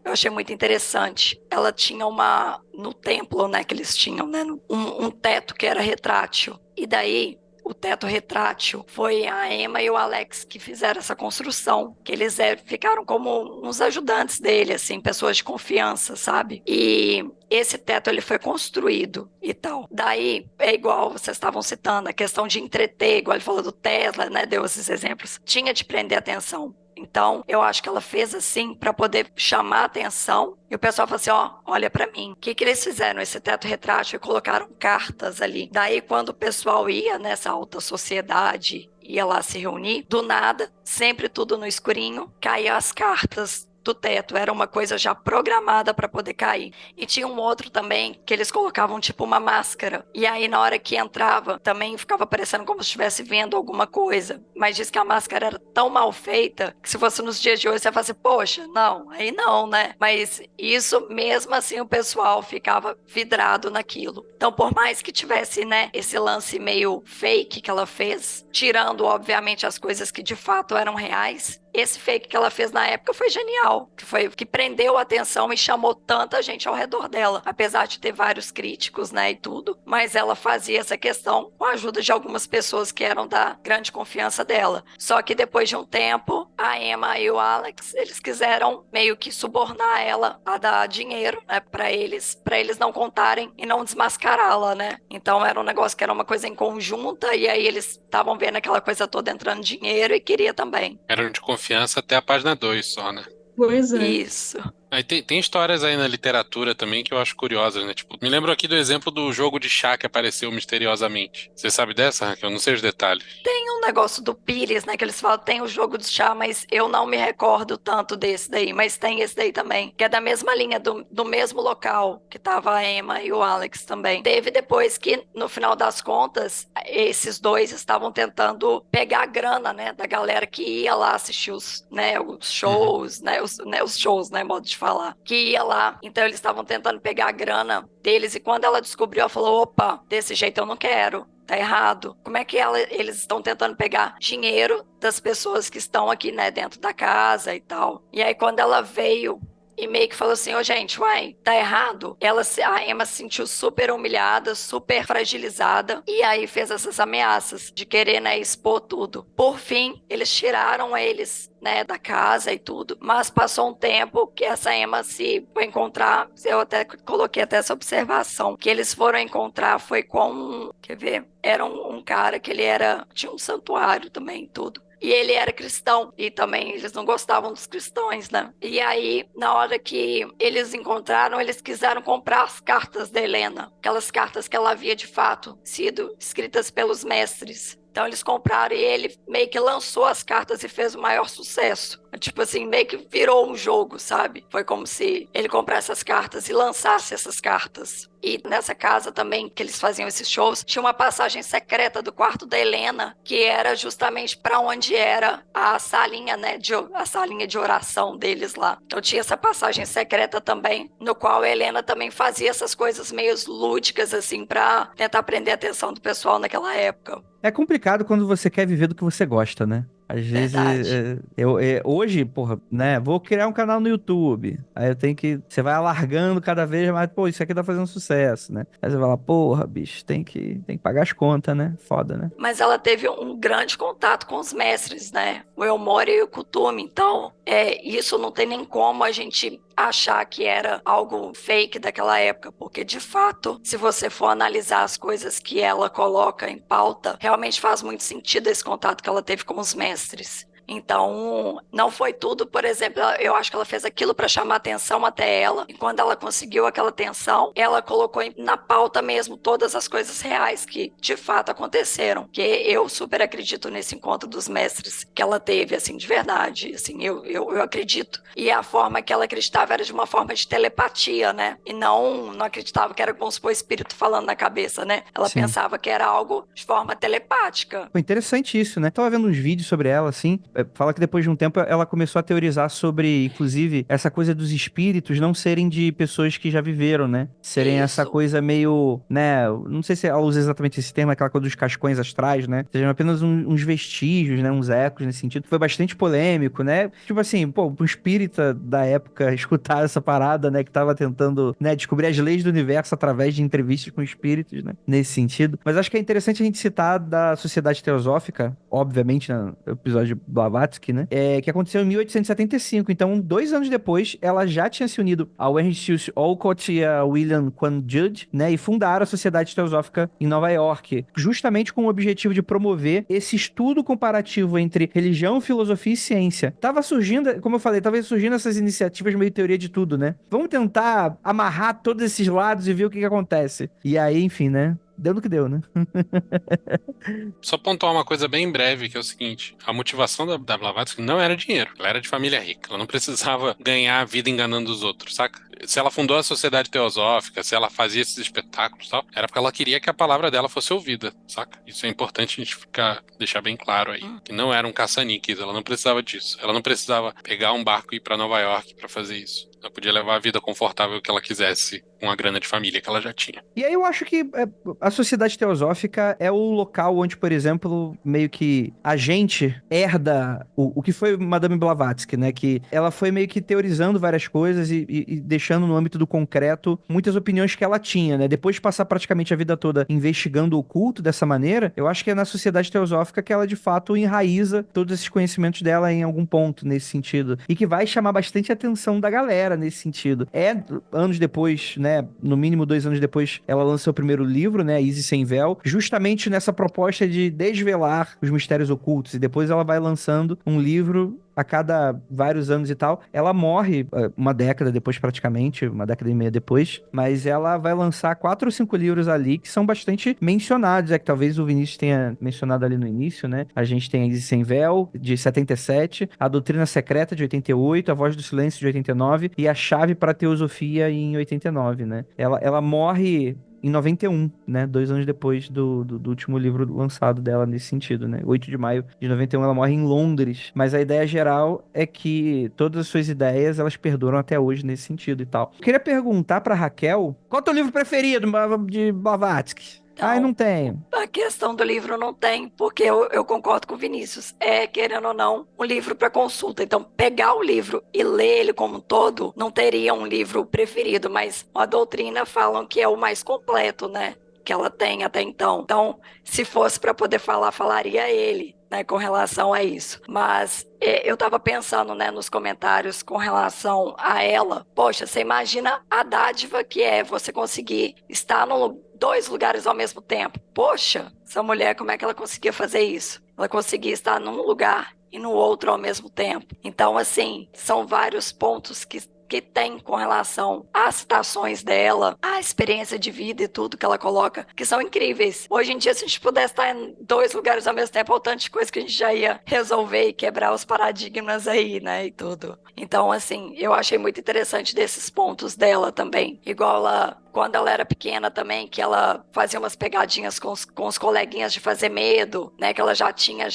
eu achei muito interessante. Ela tinha no templo, né, que eles tinham, né, um teto que era retrátil. E daí, o teto retrátil foi a Emma e o Alex que fizeram essa construção, que eles ficaram como uns ajudantes dele, assim, pessoas de confiança, sabe? E esse teto ele foi construído e tal. Daí, é igual vocês estavam citando, a questão de entreter, igual ele falou do Tesla, né, deu esses exemplos. Tinha de prender atenção. Então, eu acho que ela fez assim para poder chamar a atenção. E o pessoal falou assim, olha para mim. O que eles fizeram? Esse teto retrátil e colocaram cartas ali. Daí, quando o pessoal ia nessa alta sociedade, ia lá se reunir, do nada, sempre tudo no escurinho, caíam as cartas do teto, era uma coisa já programada para poder cair. E tinha um outro também que eles colocavam tipo uma máscara. E aí na hora que entrava, também ficava parecendo como se estivesse vendo alguma coisa. Mas diz que a máscara era tão mal feita que se fosse nos dias de hoje você ia falar assim, poxa, não, aí não, né? Mas isso mesmo assim o pessoal ficava vidrado naquilo. Então por mais que tivesse, né, esse lance meio fake que ela fez, tirando obviamente as coisas que de fato eram reais, esse fake que ela fez na época foi genial. legal, que prendeu a atenção e chamou tanta gente ao redor dela, apesar de ter vários críticos, né, e tudo, mas ela fazia essa questão com a ajuda de algumas pessoas que eram da grande confiança dela. Só que depois de um tempo, a Emma e o Alex, eles quiseram meio que subornar ela a dar dinheiro, né, para eles não contarem e não desmascará-la, né? Então era um negócio que era uma coisa em conjunta e aí eles estavam vendo aquela coisa toda entrando dinheiro e queria também. Eram de confiança até a página 2 só, né? Pois é. Isso. Aí tem histórias aí na literatura também que eu acho curiosas, né? Tipo, me lembro aqui do exemplo do jogo de chá que apareceu misteriosamente. Você sabe dessa, Raquel? Eu não sei os detalhes. Tem um negócio do Pires, né, que eles falam, tem o jogo do chá, mas eu não me recordo tanto desse daí, mas tem esse daí também, que é da mesma linha, do mesmo local que tava a Emma e o Alex também. Teve depois que, no final das contas, esses dois estavam tentando pegar a grana, né, da galera que ia lá assistir os shows, os shows, né, modo de falar, que ia lá. Então eles estavam tentando pegar a grana deles e quando ela descobriu, ela falou, opa, desse jeito eu não quero. Tá errado. Como é que eles estão tentando pegar dinheiro das pessoas que estão aqui, né, dentro da casa e tal. E aí quando ela veio e meio que falou assim, gente, uai, tá errado. A Emma se sentiu super humilhada, super fragilizada, e aí fez essas ameaças de querer, né, expor tudo. Por fim, eles tiraram eles, né, da casa e tudo, mas passou um tempo que essa Emma se foi encontrar, eu até coloquei até essa observação, que eles foram encontrar foi com, quer ver, era um cara que tinha um santuário também, tudo. E ele era cristão, e também eles não gostavam dos cristãos, né? E aí, na hora que eles encontraram, eles quiseram comprar as cartas da Helena, aquelas cartas que ela havia de fato sido escritas pelos mestres. Então eles compraram e ele meio que lançou as cartas e fez o maior sucesso. Tipo assim, meio que virou um jogo, sabe? Foi como se ele comprasse as cartas e lançasse essas cartas. E nessa casa também, que eles faziam esses shows, tinha uma passagem secreta do quarto da Helena, que era justamente para onde era a salinha, né, a salinha de oração deles lá. Então tinha essa passagem secreta também, no qual a Helena também fazia essas coisas meio lúdicas, assim, para tentar prender a atenção do pessoal naquela época. É complicado quando você quer viver do que você gosta, né? Às vezes, hoje, porra, né, vou criar um canal no YouTube, aí eu tenho que, você vai alargando cada vez mais, pô, isso aqui tá fazendo sucesso, né? Aí você vai lá, porra, bicho, tem que pagar as contas, né? Foda, né? Mas ela teve um grande contato com os mestres, né? O Elmore e o Kuthumi, então, isso não tem nem como a gente achar que era algo fake daquela época, porque de fato, se você for analisar as coisas que ela coloca em pauta, realmente faz muito sentido esse contato que ela teve com os mestres. Então, não foi tudo, por exemplo, eu acho que ela fez aquilo para chamar atenção até ela, e quando ela conseguiu aquela atenção, ela colocou na pauta mesmo todas as coisas reais que de fato aconteceram, que eu super acredito nesse encontro dos mestres que ela teve, assim, de verdade, assim, eu acredito. E a forma que ela acreditava era de uma forma de telepatia, né? E não acreditava que era, vamos supor, espírito falando na cabeça, né? Ela Sim. pensava que era algo de forma telepática. Foi interessante isso, né? Tava vendo uns vídeos sobre ela, assim, fala que depois de um tempo ela começou a teorizar sobre, inclusive, essa coisa dos espíritos não serem de pessoas que já viveram, né? Serem essa Isso. coisa meio, né? Não sei se ela usa exatamente esse termo, aquela coisa dos cascões astrais, né? Sejam apenas uns vestígios, né? Uns ecos nesse sentido. Foi bastante polêmico, né? Tipo assim, pô, um espírita da época escutar essa parada, né? Que tava tentando, né? Descobrir as leis do universo através de entrevistas com espíritos, né? Nesse sentido. Mas acho que é interessante a gente citar da Sociedade Teosófica, obviamente, no episódio de Blavatsky, né? Que aconteceu em 1875. Então, 2 anos depois, ela já tinha se unido ao Henry Seuss Olcott e a William Quan Judd, né? E fundaram a Sociedade Teosófica em Nova York, justamente com o objetivo de promover esse estudo comparativo entre religião, filosofia e ciência. Tava surgindo, como eu falei, tava surgindo essas iniciativas meio teoria de tudo, né? Vamos tentar amarrar todos esses lados e ver o que acontece. E aí, enfim, né? Deu no que deu, né? Só pontuar uma coisa bem breve, que é o seguinte: a motivação da Blavatsky não era dinheiro, ela era de família rica, ela não precisava ganhar a vida enganando os outros, saca? Se ela fundou a Sociedade Teosófica, se ela fazia esses espetáculos e tal, era porque ela queria que a palavra dela fosse ouvida, saca? Isso é importante a gente deixar bem claro aí, que não era um caça-níqueis, ela não precisava disso, ela não precisava pegar um barco e ir pra Nova York pra fazer isso. Ela podia levar a vida confortável que ela quisesse com a grana de família que ela já tinha. E aí eu acho que a Sociedade Teosófica é o local onde, por exemplo, meio que a gente herda o que foi Madame Blavatsky, né? Que ela foi meio que teorizando várias coisas e deixando no âmbito do concreto muitas opiniões que ela tinha, né? Depois de passar praticamente a vida toda investigando o oculto dessa maneira, eu acho que é na Sociedade Teosófica que ela, de fato, enraiza todos esses conhecimentos dela em algum ponto nesse sentido. E que vai chamar bastante atenção da galera nesse sentido. Anos depois, né? No mínimo 2 anos depois, ela lança o primeiro livro, né? Isis Sem Véu, justamente nessa proposta de desvelar os mistérios ocultos. E depois ela vai lançando um livro a cada vários anos e tal. Ela morre uma década depois, praticamente, uma década e meia depois, mas ela vai lançar 4 ou 5 livros ali que são bastante mencionados, que talvez o Vinícius tenha mencionado ali no início, né? A gente tem a Isis Sem Véu, de 77, A Doutrina Secreta, de 88, A Voz do Silêncio, de 89, e A Chave para a Teosofia, em 89, né? Ela morre em 91, né? 2 anos depois do último livro lançado dela nesse sentido, né? 8 de maio de 91, ela morre em Londres. Mas a ideia geral é que todas as suas ideias, elas perduram até hoje nesse sentido e tal. Eu queria perguntar pra Raquel, qual é o teu livro preferido de Blavatsky? Então, Não tenho. A questão do livro não tem, porque eu concordo com o Vinícius. Querendo ou não, um livro para consulta. Então, pegar o livro e ler ele como um todo, não teria um livro preferido, mas a doutrina falam que é o mais completo, né? Que ela tem até então. Então, se fosse para poder falar, falaria ele, né? Com relação a isso. Mas eu estava pensando, né, nos comentários com relação a ela. Poxa, você imagina a dádiva que é você conseguir estar no 2 lugares ao mesmo tempo. Poxa, essa mulher, como é que ela conseguia fazer isso? Ela conseguia estar num lugar e no outro ao mesmo tempo. Então, assim, são vários pontos que tem com relação às citações dela, a experiência de vida e tudo que ela coloca, que são incríveis. Hoje em dia, se a gente pudesse estar em 2 lugares ao mesmo tempo, olha o tanto de coisa que a gente já ia resolver e quebrar os paradigmas aí, né, e tudo. Então, assim, eu achei muito interessante desses pontos dela também. Igual ela, quando ela era pequena também, que ela fazia umas pegadinhas com os coleguinhas de fazer medo, né, que ela já tinha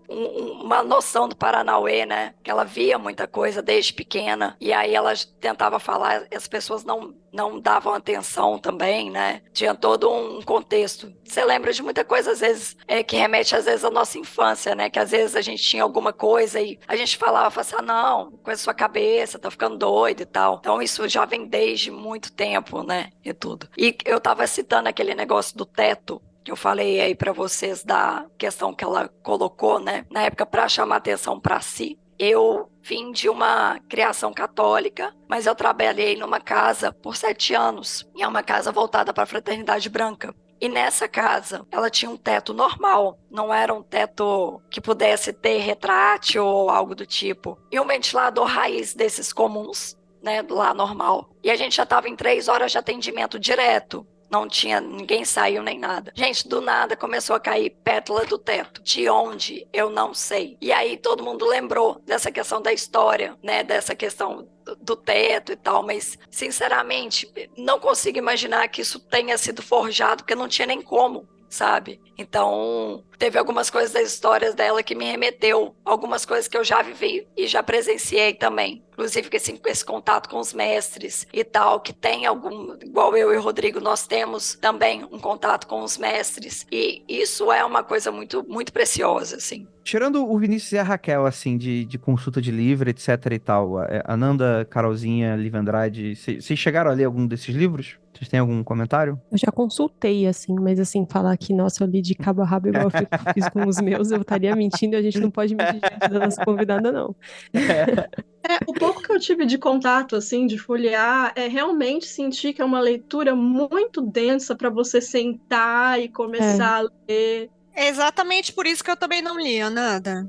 uma noção do Paranauê, né, que ela via muita coisa desde pequena, e aí ela tentava falar, as pessoas não davam atenção também, né? Tinha todo um contexto. Você lembra de muita coisa, às vezes, que remete, às vezes, à nossa infância, né? Que às vezes a gente tinha alguma coisa e a gente falava assim, não, com a sua cabeça, tá ficando doido e tal. Então, isso já vem desde muito tempo, né? E tudo. E eu tava citando aquele negócio do teto, que eu falei aí pra vocês da questão que ela colocou, né? Na época, pra chamar atenção pra si. Eu vim de uma criação católica, mas eu trabalhei numa casa por 7 anos. E é uma casa voltada para a fraternidade branca. E nessa casa, ela tinha um teto normal. Não era um teto que pudesse ter retrátil ou algo do tipo. E um ventilador raiz desses comuns, né, lá normal. E a gente já estava em 3 horas de atendimento direto. Não tinha, ninguém saiu nem nada. Gente, do nada começou a cair pétala do teto. De onde? Eu não sei. E aí todo mundo lembrou dessa questão da história, né? Dessa questão do teto e tal. Mas, sinceramente, não consigo imaginar que isso tenha sido forjado, porque não tinha nem como, sabe? Então, teve algumas coisas das histórias dela que me remeteu. Algumas coisas que eu já vivi e já presenciei também. Inclusive, com esse contato com os mestres e tal, que tem igual eu e o Rodrigo, nós temos também um contato com os mestres. E isso é uma coisa muito, muito preciosa, assim. Tirando o Vinícius e a Raquel, assim, de consulta de livro, etc e tal, a Nanda, Carolzinha, Liv Andrade, vocês chegaram a ler algum desses livros? Vocês têm algum comentário? Eu já consultei, assim, mas assim, falar que, nossa, eu li de cabo a rabo igual eu fiz com os meus, eu estaria mentindo e a gente não pode mentir diante da nossa convidada, não. O pouco que eu tive de contato, assim, de folhear, realmente sentir que é uma leitura muito densa para você sentar e começar a ler. É exatamente por isso que eu também não lia nada.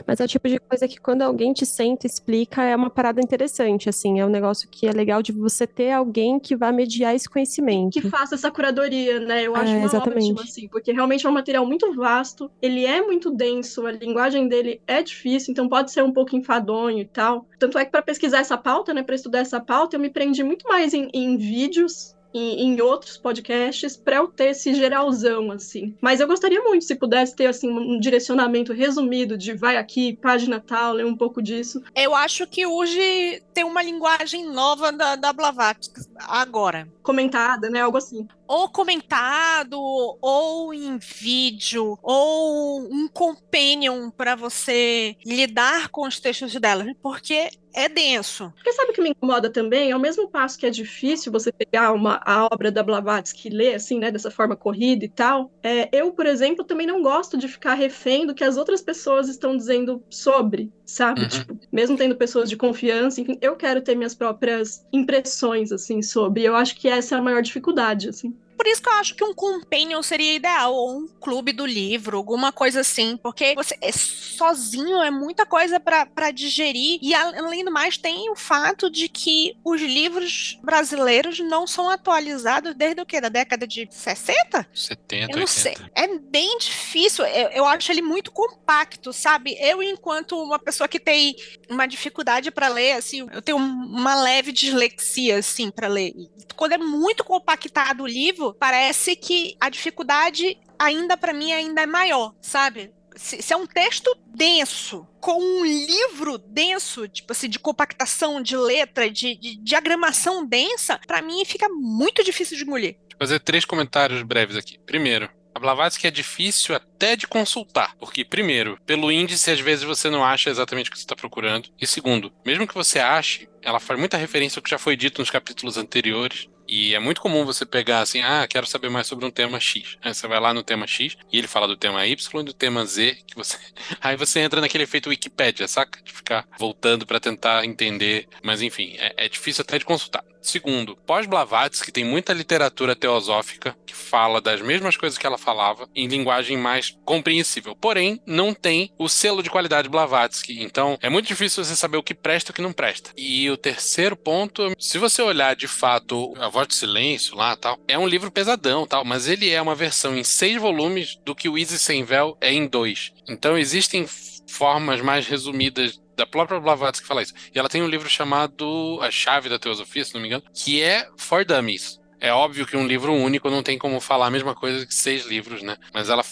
Mas é o tipo de coisa que quando alguém te senta e explica, é uma parada interessante, assim, é um negócio que é legal de você ter alguém que vá mediar esse conhecimento. Que faça essa curadoria, né? Eu acho exatamente. ótimo, assim, porque realmente é um material muito vasto, ele é muito denso, a linguagem dele é difícil, então pode ser um pouco enfadonho e tal. Tanto é que para pesquisar essa pauta, né, para estudar essa pauta, eu me prendi muito mais em vídeos, em outros podcasts, para eu ter esse geralzão, assim. Mas eu gostaria muito se pudesse ter, assim, um direcionamento resumido de vai aqui, página tal, ler um pouco disso. Eu acho que hoje tem uma linguagem nova da Blavatsky. agora. Comentada, né? Algo assim. Ou comentado, ou em vídeo, ou um companion para você lidar com os textos dela, porque é denso. Porque sabe o que me incomoda também? Ao mesmo passo que é difícil você pegar a obra da Blavatsky e ler, assim, né, dessa forma corrida e tal, eu, por exemplo, também não gosto de ficar refém do que as outras pessoas estão dizendo sobre, sabe? Tipo, mesmo tendo pessoas de confiança, enfim, eu quero ter minhas próprias impressões, assim, sobre. Eu acho que essa é a maior dificuldade, assim. Por isso que eu acho que um companion seria ideal, ou um clube do livro, alguma coisa assim, porque você sozinho é muita coisa para digerir, e além do mais tem o fato de que os livros brasileiros não são atualizados desde o quê? Da década de 60? 70, Eu não 80. sei. É bem difícil. Eu acho ele muito compacto, sabe? Eu, enquanto uma pessoa que tem uma dificuldade para ler, assim, eu tenho uma leve dislexia, assim, para ler. E quando é muito compactado o livro, parece que a dificuldade ainda, para mim, ainda é maior, sabe? Se é um texto denso, com um livro denso, tipo assim, de compactação, de letra, de diagramação densa, para mim fica muito difícil de engolir. Vou fazer 3 comentários breves aqui. Primeiro, a Blavatsky é difícil até de consultar, porque, primeiro, pelo índice, às vezes você não acha exatamente o que você está procurando. E segundo, mesmo que você ache, ela faz muita referência ao que já foi dito nos capítulos anteriores. E é muito comum você pegar assim, quero saber mais sobre um tema X. Aí você vai lá no tema X e ele fala do tema Y e do tema Z, que você... Aí você entra naquele efeito Wikipédia, saca? De ficar voltando para tentar entender. Mas enfim, é difícil até de consultar. Segundo, pós-Blavatsky tem muita literatura teosófica que fala das mesmas coisas que ela falava em linguagem mais compreensível. Porém, não tem o selo de qualidade Blavatsky. Então, é muito difícil você saber o que presta e o que não presta. E o terceiro ponto, se você olhar de fato A Voz do Silêncio lá tal, é um livro pesadão tal, mas ele é uma versão em 6 volumes do que o Easy Sem Véu é em 2. Então, existem formas mais resumidas da própria Blavatsky que fala isso. E ela tem um livro chamado A Chave da Teosofia, se não me engano, que é for dummies. É óbvio que um livro único não tem como falar a mesma coisa que 6 livros, né? Mas ela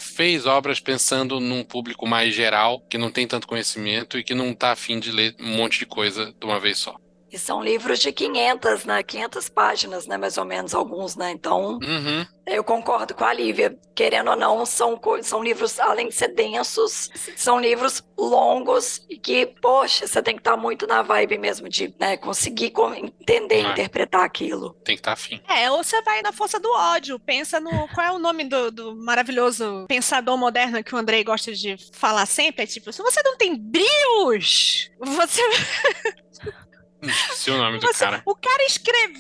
fez obras pensando num público mais geral, que não tem tanto conhecimento e que não tá afim de ler um monte de coisa de uma vez só. E são livros de 500, né? 500 páginas, né? Mais ou menos, alguns, né? Então, eu concordo com a Lívia. Querendo ou não, são livros, além de ser densos, são livros longos e que, poxa, você tem que estar muito na vibe mesmo de, né, conseguir entender, interpretar aquilo. Tem que estar afim. Ou você vai na força do ódio, pensa no... Qual é o nome do maravilhoso pensador moderno que o Andrei gosta de falar sempre? É tipo, se você não tem brios, você... Esqueci o nome do cara. O cara escreveu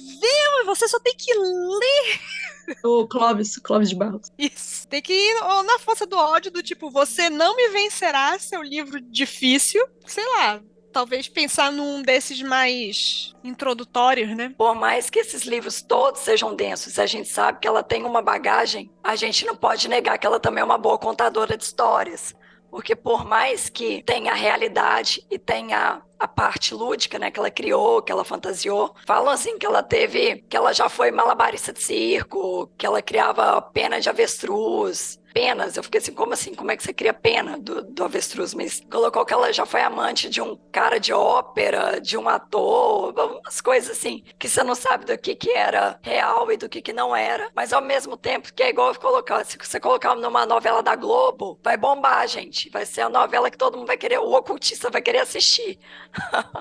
e você só tem que ler. O Clóvis de Barros. Isso. Tem que ir ou na força do ódio, do tipo, você não me vencerá, seu livro difícil. Sei lá, talvez pensar num desses mais introdutórios, né? Por mais que esses livros todos sejam densos, a gente sabe que ela tem uma bagagem, a gente não pode negar que ela também é uma boa contadora de histórias. Porque por mais que tenha a realidade e tenha a parte lúdica, né, que ela criou, que ela fantasiou, falam assim que ela já foi malabarista de circo, que ela criava pena de avestruz. Penas, eu fiquei assim, como é que você cria pena do avestruz? Mas colocou que ela já foi amante de um cara de ópera, de um ator, umas coisas assim, que você não sabe do que era real e do que não era, mas ao mesmo tempo que é igual colocar, se você colocar numa novela da Globo, vai bombar, gente, vai ser a novela que todo mundo vai querer, o ocultista vai querer assistir.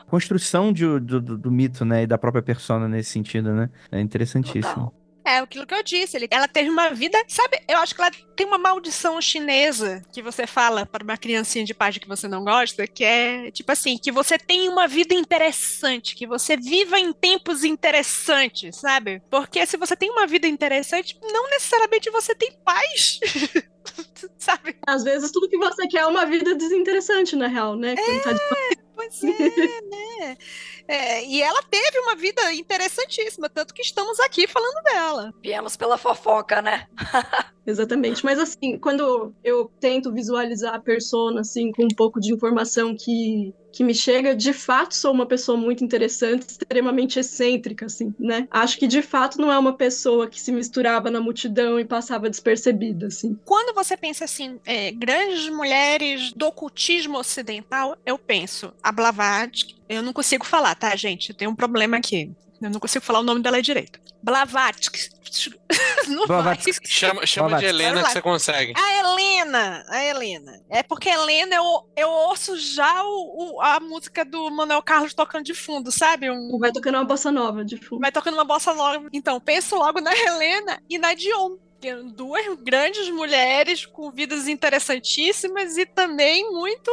Construção do mito, né, e da própria persona nesse sentido, né, é interessantíssimo. Total. É aquilo que eu disse, ela teve uma vida, sabe, eu acho que ela tem uma maldição chinesa que você fala para uma criancinha de página que você não gosta, que é tipo assim, que você tem uma vida interessante, que você viva em tempos interessantes, sabe? Porque se você tem uma vida interessante, não necessariamente você tem paz. Sabe? Às vezes tudo que você quer é uma vida desinteressante, na real, né? Quando tá Pois é, né? E ela teve uma vida interessantíssima, tanto que estamos aqui falando dela. Viemos pela fofoca, né? Exatamente, mas assim, quando eu tento visualizar a persona, assim, com um pouco de informação que me chega, de fato sou uma pessoa muito interessante, extremamente excêntrica, assim, né? Acho que de fato não é uma pessoa que se misturava na multidão e passava despercebida, assim. Quando você pensa assim, grandes mulheres do ocultismo ocidental, eu penso, a Blavatsky, eu não consigo falar, tá, gente? Eu tenho um problema aqui. Eu não consigo falar o nome dela direito. Blavatsky. Não Blavatsky. vai. Chama Blavatsky. de Helena que você consegue. A Helena. É porque Helena, eu ouço já a música do Manuel Carlos tocando de fundo, sabe? Vai tocando uma bossa nova de fundo. Vai tocando uma bossa nova. Então, penso logo na Helena e na Dion. Duas grandes mulheres com vidas interessantíssimas e também muito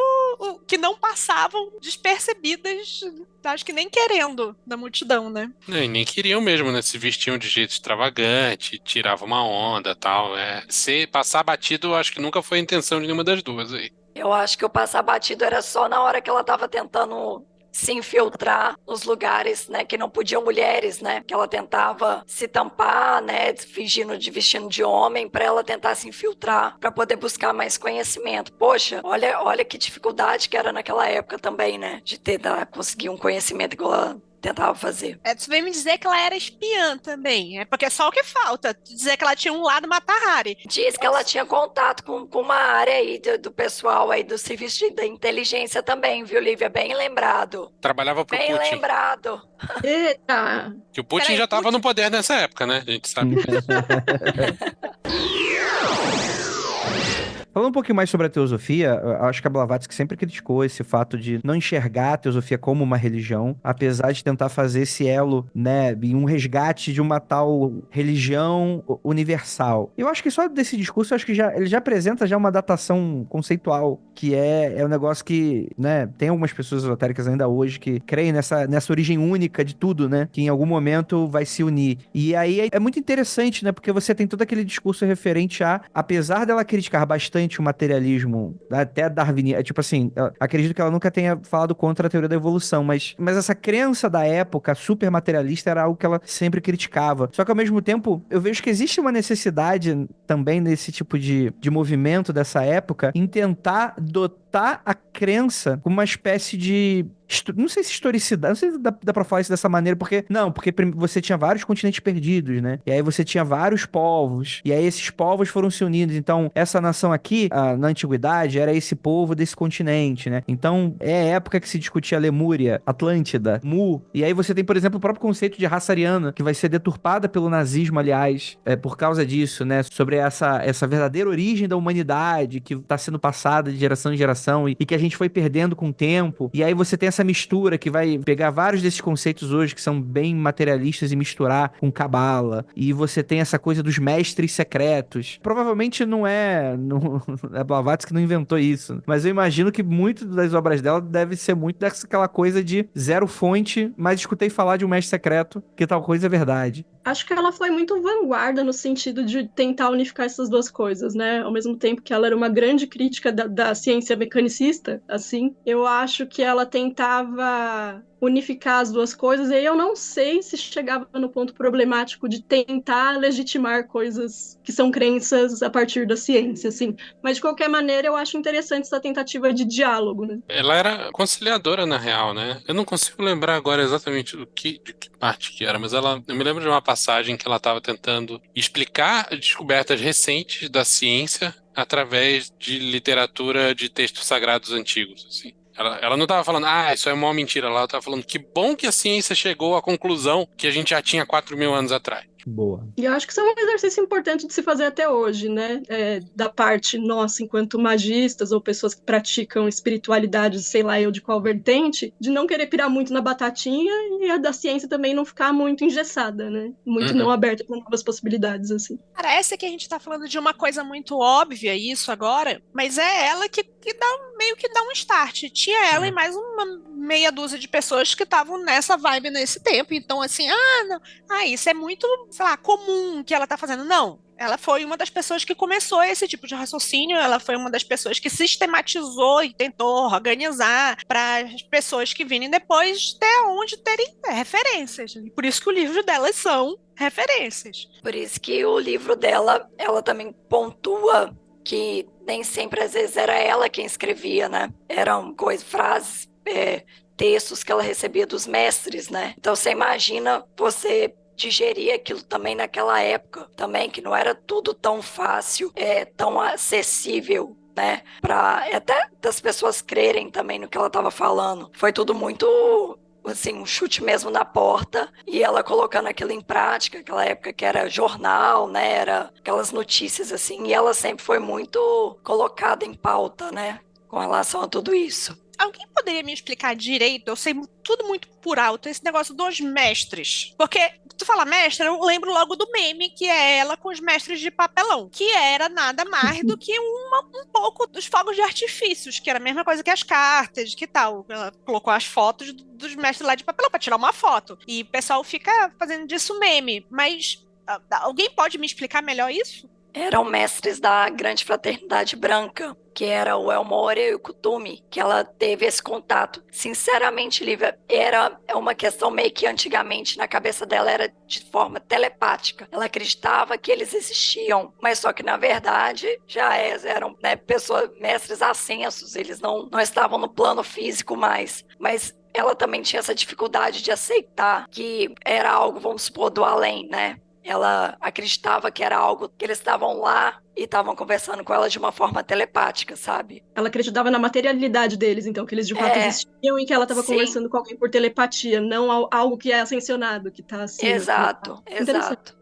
que não passavam despercebidas, acho que nem querendo, da multidão, né? E nem queriam mesmo, né? Se vestiam de jeito extravagante, tiravam uma onda e tal. Se passar batido, eu acho que nunca foi a intenção de nenhuma das duas aí. Eu acho que o passar batido era só na hora que ela tava tentando se infiltrar nos lugares, né, que não podiam mulheres, né, que ela tentava se tampar, né, fingindo de vestindo de homem para ela tentar se infiltrar, para poder buscar mais conhecimento. Poxa, olha que dificuldade que era naquela época também, né, de conseguir um conhecimento igual ela tentava fazer. Tu vem me dizer que ela era espiã também, porque é só o que falta, dizer que ela tinha um lado Mata-Hari. Diz que ela tinha contato com uma área aí do pessoal aí do serviço da inteligência também, viu, Lívia? Bem lembrado. Trabalhava pro Bem Putin. lembrado. Eita! Que o Putin Peraí, já tava no poder nessa época, né? A gente sabe. Falando um pouquinho mais sobre a teosofia, eu acho que a Blavatsky sempre criticou esse fato de não enxergar a teosofia como uma religião, apesar de tentar fazer esse elo, né, e um resgate de uma tal religião universal. Eu acho que só desse discurso, eu acho que ele já apresenta já uma datação conceitual, que é um negócio que, né, tem algumas pessoas esotéricas ainda hoje que creem nessa origem única de tudo, né, que em algum momento vai se unir. E aí é muito interessante, né, porque você tem todo aquele discurso referente apesar dela criticar bastante o materialismo, até darwiniano, tipo assim, acredito que ela nunca tenha falado contra a teoria da evolução, mas essa crença da época super materialista era algo que ela sempre criticava. Só que ao mesmo tempo, eu vejo que existe uma necessidade também nesse tipo de movimento dessa época em tentar dotar a crença como uma espécie de não sei se historicidade, não sei se dá pra falar isso dessa maneira, porque você tinha vários continentes perdidos, né? E aí você tinha vários povos, e aí esses povos foram se unindo. Então, essa nação aqui, na antiguidade, era esse povo desse continente, né? Então, é a época que se discutia Lemúria, Atlântida, Mu, e aí você tem, por exemplo, o próprio conceito de raça ariana, que vai ser deturpada pelo nazismo, aliás, por causa disso, né? Sobre essa verdadeira origem da humanidade, que tá sendo passada de geração em geração, e que a gente foi perdendo com o tempo. E aí você tem essa mistura que vai pegar vários desses conceitos hoje que são bem materialistas e misturar com cabala. E você tem essa coisa dos mestres secretos. Provavelmente não é Blavatsky que não inventou isso, mas eu imagino que muito das obras dela deve ser muito daquela coisa de zero fonte, mas escutei falar de um mestre secreto, que tal coisa é verdade. Acho que ela foi muito vanguarda no sentido de tentar unificar essas duas coisas, né? Ao mesmo tempo que ela era uma grande crítica da ciência mecanicista, assim, eu acho que ela tentava unificar as duas coisas, e aí eu não sei se chegava no ponto problemático de tentar legitimar coisas que são crenças a partir da ciência, assim. Mas, de qualquer maneira, eu acho interessante essa tentativa de diálogo, né? Ela era conciliadora, na real, né? Eu não consigo lembrar agora exatamente de que parte que era, mas eu me lembro de uma passagem que ela estava tentando explicar descobertas recentes da ciência através de literatura de textos sagrados antigos, assim. Ela não estava falando, isso é uma mentira. Ela estava falando, que bom que a ciência chegou à conclusão que a gente já tinha 4.000 anos atrás. Boa. E eu acho que isso é um exercício importante de se fazer até hoje, né? Da parte nossa, enquanto magistas ou pessoas que praticam espiritualidade, sei lá eu de qual vertente, de não querer pirar muito na batatinha e a da ciência também não ficar muito engessada, né? Muito não aberta para novas possibilidades, assim. Parece que a gente tá falando de uma coisa muito óbvia, isso agora, mas é ela que meio que dá um start. Tinha ela e mais uma meia dúzia de pessoas que estavam nessa vibe nesse tempo. Então, assim, isso é muito, sei lá, comum que ela tá fazendo. Não. Ela foi uma das pessoas que começou esse tipo de raciocínio, ela foi uma das pessoas que sistematizou e tentou organizar para as pessoas que virem depois ter onde terem referências. E por isso que o livro delas são referências. Por isso que o livro dela, ela também pontua que nem sempre, às vezes, era ela quem escrevia, né? Eram frases, textos que ela recebia dos mestres, né? Então, você imagina você digerir aquilo também naquela época, também, que não era tudo tão fácil, tão acessível, né? Para até das pessoas crerem também no que ela estava falando. Foi tudo muito assim, um chute mesmo na porta, e ela colocando aquilo em prática, aquela época que era jornal, né, era aquelas notícias assim, e ela sempre foi muito colocada em pauta, né, com relação a tudo isso. Alguém poderia me explicar direito? Eu sei tudo muito por alto, esse negócio dos mestres. Porque tu fala mestre, eu lembro logo do meme, que é ela com os mestres de papelão, que era nada mais do que um pouco dos fogos de artifícios, que era a mesma coisa que as cartas, que tal. Ela colocou as fotos dos mestres lá de papelão pra tirar uma foto. E o pessoal fica fazendo disso meme. Mas alguém pode me explicar melhor isso? Eram mestres da Grande Fraternidade Branca, que era o Elmore e o Kutumi, que ela teve esse contato. Sinceramente, Lívia, era uma questão meio que antigamente na cabeça dela era de forma telepática. Ela acreditava que eles existiam, mas só que na verdade já eram, né, pessoas, mestres ascensos, eles não estavam no plano físico mais. Mas ela também tinha essa dificuldade de aceitar que era algo, vamos supor, do além, né? Ela acreditava que era algo que eles estavam lá e estavam conversando com ela de uma forma telepática, sabe? Ela acreditava na materialidade deles, então, que eles de fato existiam e que ela estava conversando com alguém por telepatia, não algo que é ascensionado, que tá assim. Exato.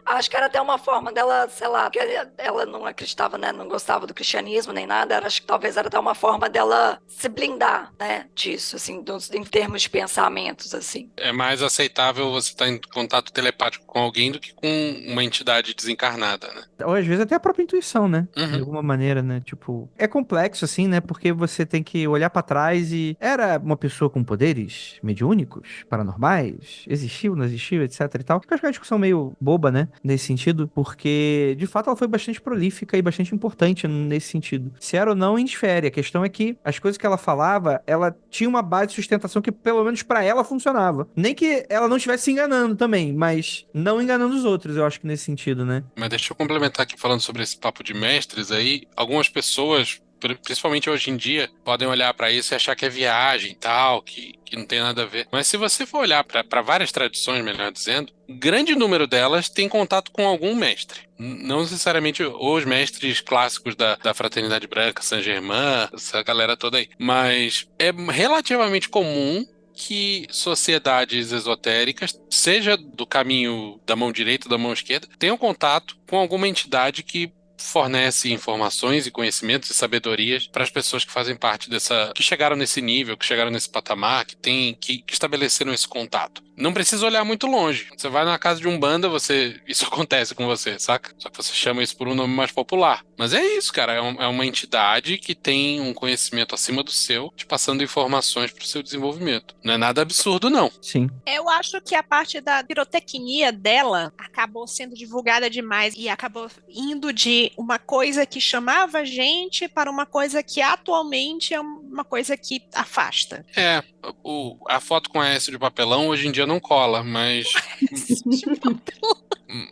Acho que era até uma forma dela, sei lá, porque ela não acreditava, né, não gostava do cristianismo nem nada, acho que talvez era até uma forma dela se blindar, né, disso, assim, em termos de pensamentos, assim. É mais aceitável você estar em contato telepático com alguém do que com uma entidade desencarnada, né? Ou às vezes até a própria intuição, né? Uhum. De alguma maneira, né? Tipo, é complexo, assim, né? Porque você tem que olhar pra trás e... Era uma pessoa com poderes mediúnicos, paranormais? Existiu, não existiu, etc e tal. Acho que é uma discussão meio boba, né? Nesse sentido, porque, de fato, ela foi bastante prolífica e bastante importante nesse sentido. Se era ou não, indifere. A questão é que as coisas que ela falava, ela tinha uma base de sustentação que, pelo menos pra ela, funcionava. Nem que ela não estivesse se enganando também, mas não enganando os outros, eu acho que nesse sentido, né? Mas deixa eu complementar aqui falando sobre esse papo de mestres aí. Algumas pessoas, principalmente hoje em dia, podem olhar pra isso e achar que é viagem e tal, que não tem nada a ver. Mas se você for olhar pra várias tradições, melhor dizendo, grande número delas tem contato com algum mestre. Não necessariamente os mestres clássicos da Fraternidade Branca, Saint-Germain, essa galera toda aí. Mas é relativamente comum que sociedades esotéricas, seja do caminho da mão direita ou da mão esquerda, tenham contato com alguma entidade que fornece informações e conhecimentos e sabedorias para as pessoas que fazem parte que chegaram nesse nível, que chegaram nesse patamar, que estabeleceram esse contato. Não precisa olhar muito longe. Você vai na casa de Umbanda, isso acontece com você, saca? Só que você chama isso por um nome mais popular. Mas é isso, cara. É uma entidade que tem um conhecimento acima do seu, te passando informações para o seu desenvolvimento. Não é nada absurdo, não. Sim. Eu acho que a parte da pirotecnia dela acabou sendo divulgada demais e acabou indo de uma coisa que chamava a gente para uma coisa que atualmente é uma coisa que afasta. A foto com a S de papelão hoje em dia não cola, mas...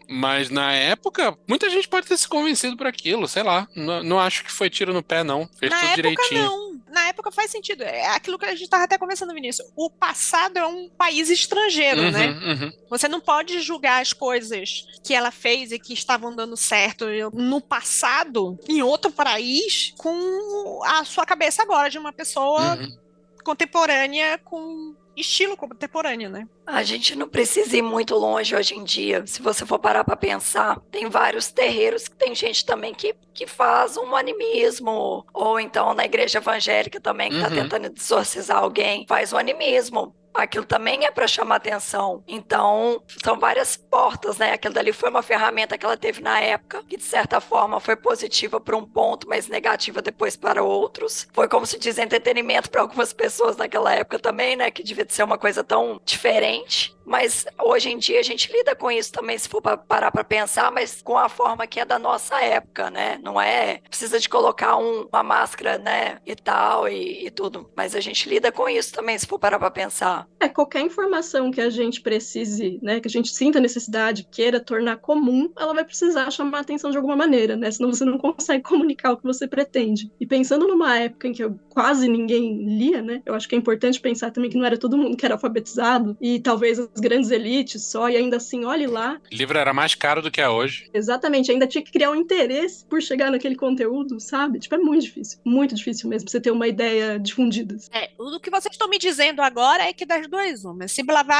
Mas na época, muita gente pode ter se convencido por aquilo, sei lá. Não acho que foi tiro no pé, não. Fez tudo direitinho. Não. Na época faz sentido. É aquilo que a gente estava até conversando no início. O passado é um país estrangeiro, né? Uhum. Você não pode julgar as coisas que ela fez e que estavam dando certo no passado, em outro país, com a sua cabeça agora de uma pessoa contemporânea com estilo contemporâneo, né? A gente não precisa ir muito longe hoje em dia. Se você for parar para pensar, tem vários terreiros que tem gente também que faz um animismo, ou então na igreja evangélica também, que tá tentando exorcizar alguém, faz um animismo. Aquilo também é para chamar atenção. Então, são várias portas, né? Aquilo dali foi uma ferramenta que ela teve na época, que de certa forma foi positiva para um ponto, mas negativa depois para outros. Foi, como se diz, entretenimento para algumas pessoas naquela época também, né? Que devia ser uma coisa tão diferente. Mas hoje em dia a gente lida com isso também, se for parar para pensar, mas com a forma que é da nossa época, né? Não é precisa de colocar uma máscara, né? E tal, e tudo. Mas a gente lida com isso também, se for parar para pensar. Qualquer informação que a gente precise, né? Que a gente sinta necessidade, queira tornar comum, ela vai precisar chamar a atenção de alguma maneira, né? Senão você não consegue comunicar o que você pretende. E pensando numa época em que quase ninguém lia, né? Eu acho que é importante pensar também que não era todo mundo que era alfabetizado, e talvez as grandes elites só, e ainda assim, olhe lá. O livro era mais caro do que é hoje. Exatamente, ainda tinha que criar um interesse por chegar naquele conteúdo, sabe? Tipo, é muito difícil mesmo, você ter uma ideia difundida. O que vocês estão me dizendo agora é que das duas uma. Se Helena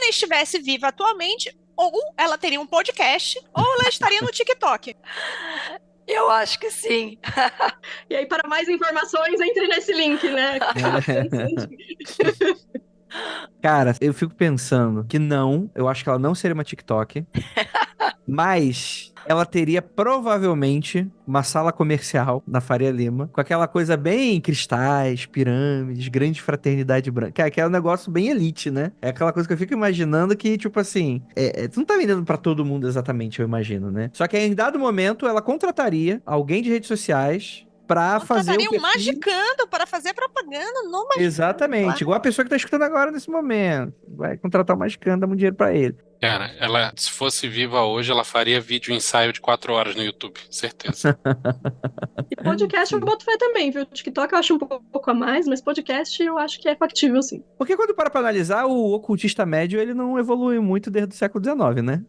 estivesse viva atualmente, ou ela teria um podcast, ou ela estaria no TikTok. Eu acho que sim. E aí, para mais informações, entre nesse link, né? Cara, eu fico pensando que não, eu acho que ela não seria uma TikTok, mas ela teria provavelmente uma sala comercial na Faria Lima, com aquela coisa bem cristais, pirâmides, grande fraternidade branca, que é um negócio bem elite, né? É aquela coisa que eu fico imaginando que, tipo assim, tu não tá vendendo pra todo mundo exatamente, eu imagino, né? Só que aí, em dado momento, ela contrataria alguém de redes sociais pra fazer o Contrataria um perfil... magicando para fazer propaganda no magicando. Exatamente, Claro. igual a pessoa que tá escutando agora nesse momento. Vai contratar um magicando, dá muito dinheiro pra ele. Cara, ela, se fosse viva hoje, ela faria vídeo ensaio de 4 horas no YouTube, certeza. E podcast eu boto fé também, viu? TikTok eu acho um pouco a mais, mas podcast eu acho que é factível, sim. Porque quando para pra analisar, o ocultista médio, ele não evolui muito desde o século XIX, né?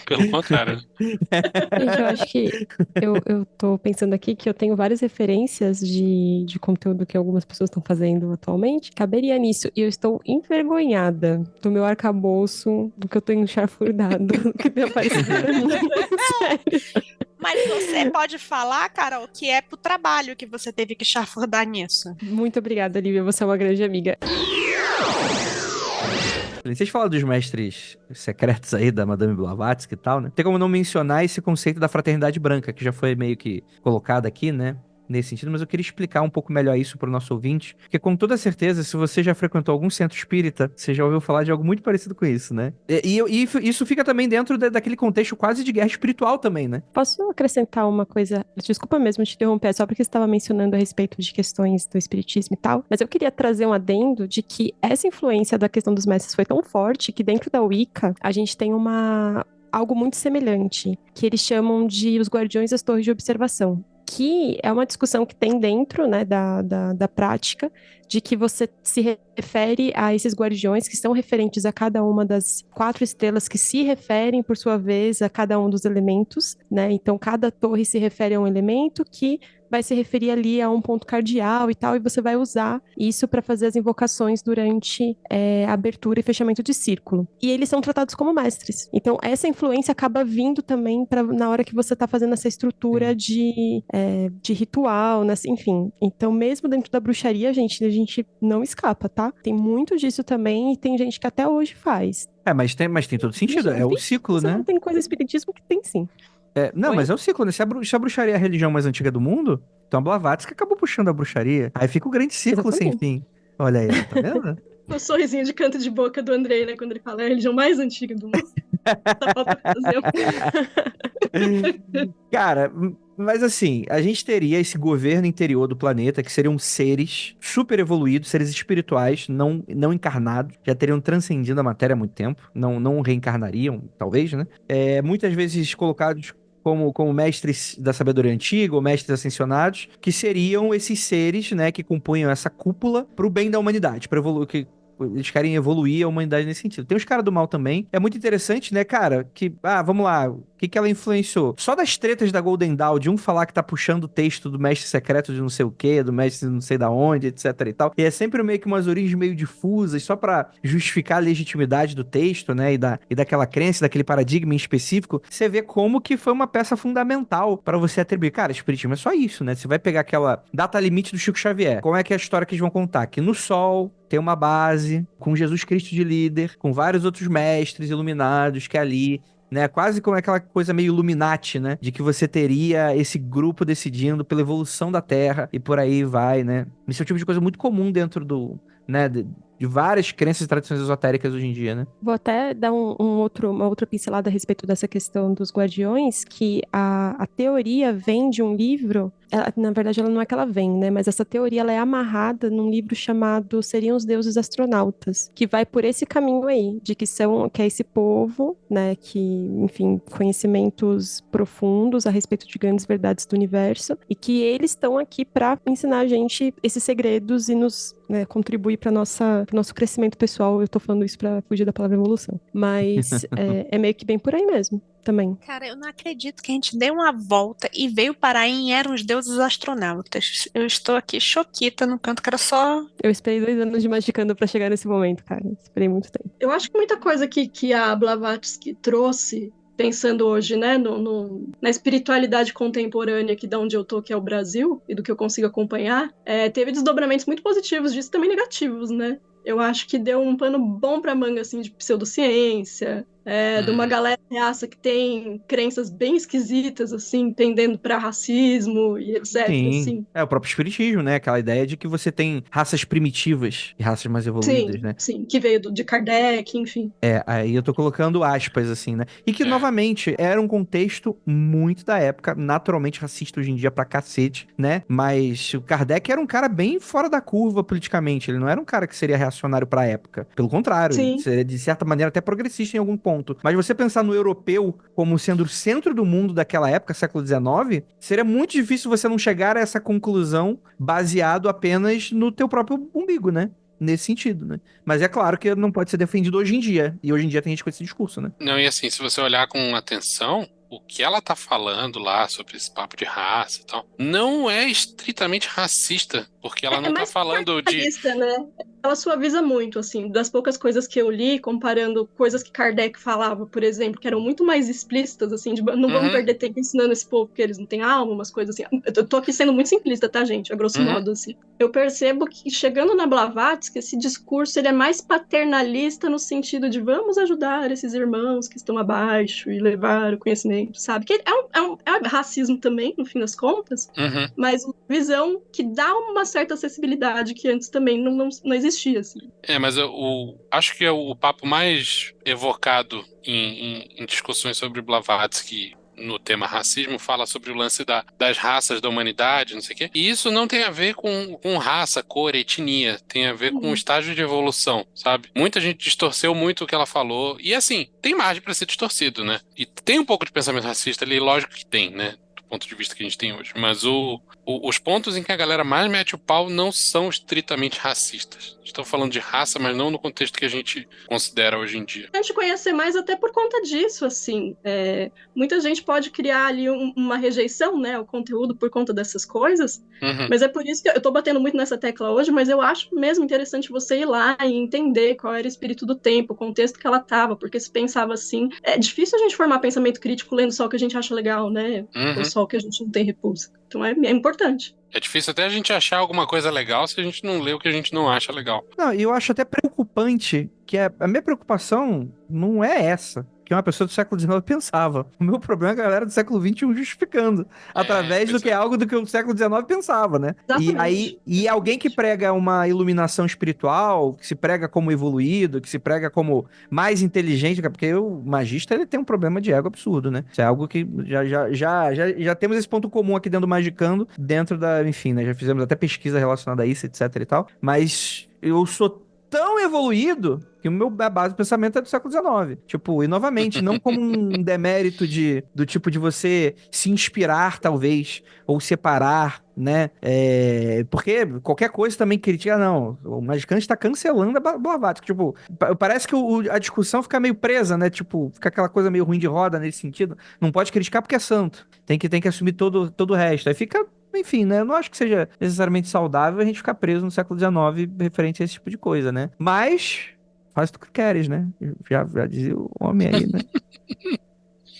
Pelo contrário. Gente, eu acho que eu tô pensando aqui que eu tenho várias referências de conteúdo que algumas pessoas estão fazendo atualmente. Caberia nisso. E eu estou envergonhada do meu arcabouço, do que eu tenho chafurdado, do que tem aparecido pra mim. Sério. Mas você pode falar, Carol, que é pro trabalho que você teve que chafurdar nisso. Muito obrigada, Lívia. Você é uma grande amiga. Vocês falam dos mestres secretos aí da Madame Blavatsky e tal, né? Tem como não mencionar esse conceito da fraternidade branca, que já foi meio que colocado aqui, né? Nesse sentido, mas eu queria explicar um pouco melhor isso para o nosso ouvinte, porque com toda certeza, se você já frequentou algum centro espírita, você já ouviu falar de algo muito parecido com isso, né? E isso fica também dentro daquele contexto quase de guerra espiritual também, né? Posso acrescentar uma coisa? Desculpa mesmo te interromper, só porque você estava mencionando a respeito de questões do espiritismo e tal, mas eu queria trazer um adendo de que essa influência da questão dos mestres foi tão forte que dentro da Wicca a gente tem algo muito semelhante, que eles chamam de os guardiões das torres de observação, que é uma discussão que tem dentro, né, da prática, de que você se refere a esses guardiões que são referentes a cada uma das 4 estrelas que se referem, por sua vez, a cada um dos elementos, né? Então, cada torre se refere a um elemento que vai se referir ali a um ponto cardeal e tal, e você vai usar isso para fazer as invocações durante a abertura e fechamento de círculo. E eles são tratados como mestres. Então, essa influência acaba vindo também na hora que você está fazendo essa estrutura de ritual, né? Enfim. Então, mesmo dentro da bruxaria, a gente não escapa, tá? Tem muito disso também e tem gente que até hoje faz. Mas tem todo sentido, é o ciclo, né? Não tem coisa espiritismo que tem sim. Não, Oi? mas é o ciclo, né? Se a bruxaria é a religião mais antiga do mundo, então a Blavatsky acabou puxando a bruxaria. Aí fica o grande círculo sem fim. Olha aí, tá vendo? O sorrisinho de canto de boca do Andrei, né? Quando ele fala, é a religião mais antiga do mundo. Só falta fazer Cara, mas assim, a gente teria esse governo interior do planeta, que seriam seres super evoluídos, seres espirituais, não encarnados, já teriam transcendido a matéria há muito tempo, não reencarnariam, talvez, né? Muitas vezes colocados como mestres da sabedoria antiga, ou mestres ascensionados, que seriam esses seres, né, que compunham essa cúpula pro bem da humanidade, para evoluir, que eles querem evoluir a humanidade nesse sentido. Tem os caras do mal também. É muito interessante, né, cara, que, vamos lá, o que ela influenciou? Só das tretas da Golden Dawn, de um falar que tá puxando o texto do mestre secreto de não sei o quê, do mestre não sei da onde, etc e tal. E é sempre meio que umas origens meio difusas, só pra justificar a legitimidade do texto, né, e daquela crença, daquele paradigma em específico. Você vê como que foi uma peça fundamental pra você atribuir. Cara, espiritismo é só isso, né? Você vai pegar aquela data limite do Chico Xavier. Como é que é a história que eles vão contar? Que no Sol tem uma base, com Jesus Cristo de líder, com vários outros mestres iluminados que ali, né, quase como aquela coisa meio Illuminati, né, de que você teria esse grupo decidindo pela evolução da Terra e por aí vai, né. Isso é um tipo de coisa muito comum dentro né, de várias crenças e tradições esotéricas hoje em dia, né. Vou até dar uma outra pincelada a respeito dessa questão dos guardiões, que a teoria vem de um livro, na verdade ela não é que ela vem, né, mas essa teoria ela é amarrada num livro chamado Seriam os Deuses Astronautas, que vai por esse caminho aí, de que é esse povo, né, que, enfim, conhecimentos profundos a respeito de grandes verdades do universo, e que eles estão aqui para ensinar a gente esses segredos e nos, né, contribuir para nossa pro nosso crescimento pessoal. Eu tô falando isso pra fugir da palavra evolução. Mas é meio que bem por aí mesmo, também. Cara, eu não acredito que a gente deu uma volta e veio parar em Eram os Deuses Astronautas. Eu estou aqui choquita no canto, que era só... Eu esperei 2 anos de Magicando pra chegar nesse momento, cara. Esperei muito tempo. Eu acho que muita coisa que a Blavatsky trouxe, pensando hoje, né, na espiritualidade contemporânea aqui da onde eu tô, que é o Brasil, e do que eu consigo acompanhar, teve desdobramentos muito positivos disso, também negativos, né? Eu acho que deu um pano bom pra manga, assim, de pseudociência, de uma galera reaça que tem crenças bem esquisitas, assim, tendendo pra racismo e etc, Sim. assim. É o próprio espiritismo, né? Aquela ideia de que você tem raças primitivas e raças mais evoluídas, né? Sim, que veio de Kardec, enfim. Aí eu tô colocando aspas, assim, né? E que, novamente, era um contexto muito da época, naturalmente racista hoje em dia pra cacete, né? Mas o Kardec era um cara bem fora da curva politicamente. Ele não era um cara que seria reacionário pra época. Pelo contrário, Sim. ele seria, de certa maneira, até progressista em algum ponto. Mas você pensar no europeu como sendo o centro do mundo daquela época, século XIX, seria muito difícil você não chegar a essa conclusão baseado apenas no teu próprio umbigo, né? Nesse sentido, né? Mas é claro que não pode ser defendido hoje em dia. E hoje em dia tem gente com esse discurso, né? Não, e assim, se você olhar com atenção, o que ela tá falando lá sobre esse papo de raça e tal, não é estritamente racista, porque ela não tá mais falando de... realista, né? Ela suaviza muito, assim, das poucas coisas que eu li, comparando coisas que Kardec falava, por exemplo, que eram muito mais explícitas, assim, de não vamos perder tempo ensinando esse povo que eles não têm alma, umas coisas assim. Eu tô aqui sendo muito simplista, tá, gente? A grosso modo, assim. Eu percebo que, chegando na Blavatsky, esse discurso, ele é mais paternalista no sentido de vamos ajudar esses irmãos que estão abaixo e levar o conhecimento, sabe? Que é racismo também, no fim das contas, mas uma visão que dá uma certa acessibilidade que antes também não existia, assim. Mas eu acho que é o papo mais evocado em discussões sobre Blavatsky no tema racismo, fala sobre o lance das raças da humanidade, não sei o quê. E isso não tem a ver com raça, cor, etnia. Tem a ver com o estágio de evolução, sabe? Muita gente distorceu muito o que ela falou. E assim, tem margem para ser distorcido, né? E tem um pouco de pensamento racista ali, lógico que tem, né? Ponto de vista que a gente tem hoje, mas os pontos em que a galera mais mete o pau não são estritamente racistas. Estou falando de raça, mas não no contexto que a gente considera hoje em dia. A gente conhecer mais até por conta disso, assim. Muita gente pode criar ali uma rejeição, né, ao conteúdo por conta dessas coisas, mas é por isso que eu tô batendo muito nessa tecla hoje, mas eu acho mesmo interessante você ir lá e entender qual era o espírito do tempo, o contexto que ela tava, porque se pensava assim, é difícil a gente formar pensamento crítico lendo só o que a gente acha legal, né, ou só o que a gente não tem repulsa. Então é importante. É difícil até a gente achar alguma coisa legal se a gente não lê o que a gente não acha legal. Não, e eu acho até preocupante que a minha preocupação não é essa que uma pessoa do século XIX pensava. O meu problema é a galera do século XXI justificando, através do que é algo do que o século XIX pensava, né? Exatamente. E alguém que prega uma iluminação espiritual, que se prega como evoluído, que se prega como mais inteligente, porque o magista, ele tem um problema de ego absurdo, né? Isso é algo que já temos esse ponto comum aqui dentro do Magicando, dentro da, enfim, né? Já fizemos até pesquisa relacionada a isso, etc e tal, mas eu sou tão evoluído que a base do pensamento é do século XIX. Tipo, e novamente, não como um demérito do tipo de você se inspirar, talvez, ou separar, né? Porque qualquer coisa também critica, não. O Magicante está cancelando a Blavatsky. Tipo, parece que a discussão fica meio presa, né? Tipo, fica aquela coisa meio ruim de roda nesse sentido. Não pode criticar porque é santo. Tem que assumir todo o resto. Aí fica... Enfim, né? Eu não acho que seja necessariamente saudável a gente ficar preso no século XIX referente a esse tipo de coisa, né? Mas faz tu que queres, né? Já dizia o homem aí, né?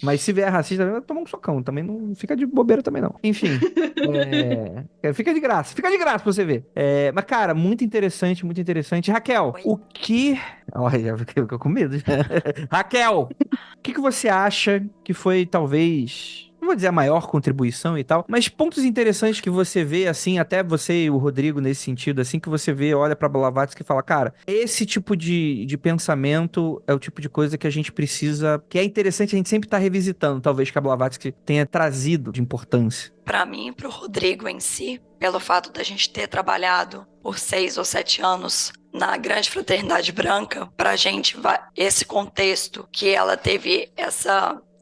Mas se vier racista, vai tomar um socão. Também não fica de bobeira também, não. Enfim. Fica de graça pra você ver. Mas, cara, muito interessante, muito interessante. Raquel, o que... Olha, já fiquei com medo. Raquel, o que você acha que foi, talvez... Não vou dizer a maior contribuição e tal, mas pontos interessantes que você vê, assim, até você e o Rodrigo nesse sentido, assim, que você vê, olha pra Blavatsky e fala, cara, esse tipo de pensamento é o tipo de coisa que a gente precisa, que é interessante a gente sempre estar revisitando, talvez que a Blavatsky tenha trazido de importância. Para mim e pro Rodrigo em si, pelo fato da gente ter trabalhado por 6 ou 7 anos na Grande Fraternidade Branca, pra gente, esse contexto que ela teve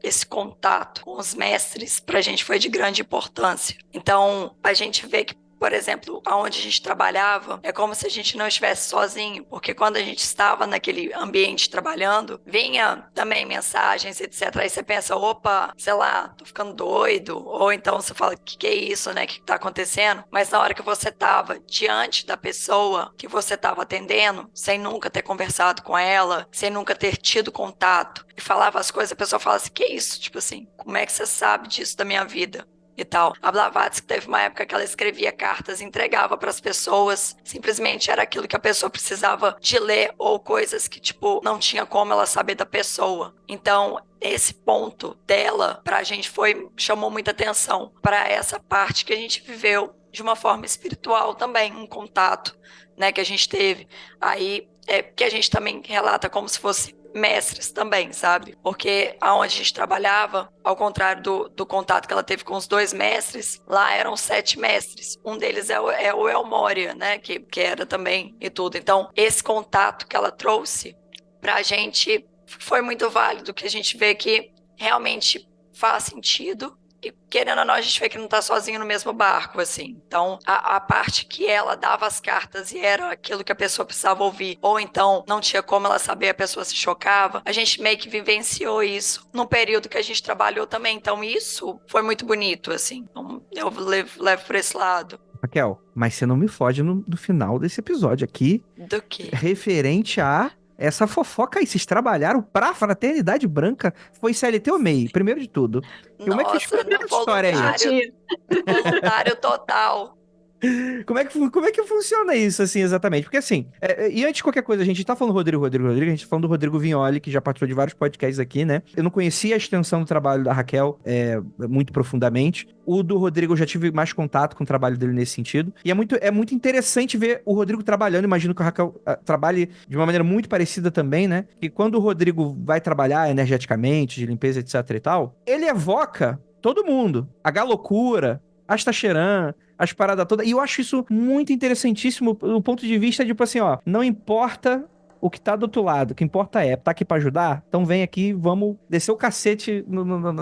esse contato com os mestres, pra gente foi de grande importância. Então, a gente vê que por exemplo, aonde a gente trabalhava, é como se a gente não estivesse sozinho, porque quando a gente estava naquele ambiente trabalhando, vinha também mensagens, etc. Aí você pensa, opa, sei lá, tô ficando doido, ou então você fala, que é isso, né, que tá acontecendo? Mas na hora que você tava diante da pessoa que você tava atendendo, sem nunca ter conversado com ela, sem nunca ter tido contato, e falava as coisas, a pessoa fala assim, que é isso? Tipo assim, como é que você sabe disso da minha vida? E tal. A Blavatsky teve uma época que ela escrevia cartas e entregava para as pessoas, simplesmente era aquilo que a pessoa precisava de ler, ou coisas que, tipo, não tinha como ela saber da pessoa. Então, esse ponto dela, pra gente, chamou muita atenção para essa parte que a gente viveu de uma forma espiritual também, um contato, né, que a gente teve. Aí, que a gente também relata como se fosse mestres também, sabe? Porque aonde a gente trabalhava, ao contrário do contato que ela teve com os 2 mestres, lá eram 7 mestres. Um deles é o El Moria, né? Que era também e tudo. Então, esse contato que ela trouxe pra gente foi muito válido, que a gente vê que realmente faz sentido. E querendo ou não, a gente vê que não tá sozinho no mesmo barco, assim. Então, a parte que ela dava as cartas e era aquilo que a pessoa precisava ouvir, ou então não tinha como ela saber, a pessoa se chocava, a gente meio que vivenciou isso num período que a gente trabalhou também. Então, isso foi muito bonito, assim. Então, eu levo por esse lado. Raquel, mas você não me fode no final desse episódio aqui, Do que? referente a essa fofoca aí. Vocês trabalharam pra Fraternidade Branca? Foi CLT ou MEI? Primeiro de tudo. Como é que Nossa, explica essa história aí? voluntário total. Como é que funciona isso, assim, exatamente? Porque, assim, e antes de qualquer coisa, a gente tá falando do Rodrigo, a gente tá falando do Rodrigo Vignoli, que já participou de vários podcasts aqui, né? Eu não conhecia a extensão do trabalho da Raquel muito profundamente. O do Rodrigo eu já tive mais contato com o trabalho dele nesse sentido. E é muito interessante ver o Rodrigo trabalhando. Imagino que a Raquel trabalhe de uma maneira muito parecida também, né? E quando o Rodrigo vai trabalhar energeticamente, de limpeza, etc e tal, ele evoca todo mundo. A Galocura, Astacheran, as paradas todas. E eu acho isso muito interessantíssimo do ponto de vista, tipo assim, ó, não importa o que tá do outro lado, o que importa tá aqui pra ajudar, então vem aqui, vamos descer o cacete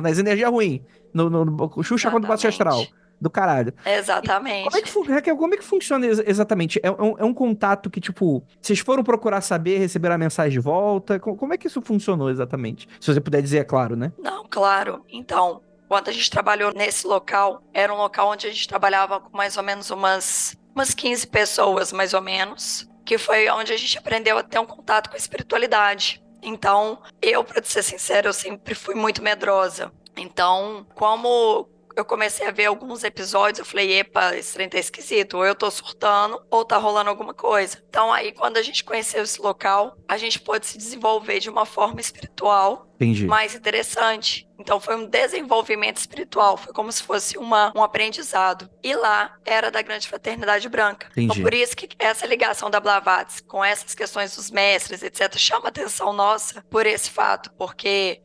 nas energias ruins, no Xuxa contra o Baixo Astral, do caralho. Exatamente. Raquel, como é que funciona exatamente? É um contato que, tipo, vocês foram procurar saber, receberam a mensagem de volta? Como é que isso funcionou exatamente? Se você puder dizer, é claro, né? Não, claro. Então, quando a gente trabalhou nesse local, era um local onde a gente trabalhava com mais ou menos umas 15 pessoas, mais ou menos, que foi onde a gente aprendeu a ter um contato com a espiritualidade. Então, pra te ser sincera, eu sempre fui muito medrosa. Então, como eu comecei a ver alguns episódios, eu falei, epa, esse trem tá esquisito, ou eu tô surtando, ou tá rolando alguma coisa. Então aí, quando a gente conheceu esse local, a gente pôde se desenvolver de uma forma espiritual. Entendi. Mais interessante. Então foi um desenvolvimento espiritual, foi como se fosse um aprendizado. E lá era da Grande Fraternidade Branca. Entendi. Então por isso que essa ligação da Blavatsky com essas questões dos mestres, etc., chama a atenção nossa por esse fato, porque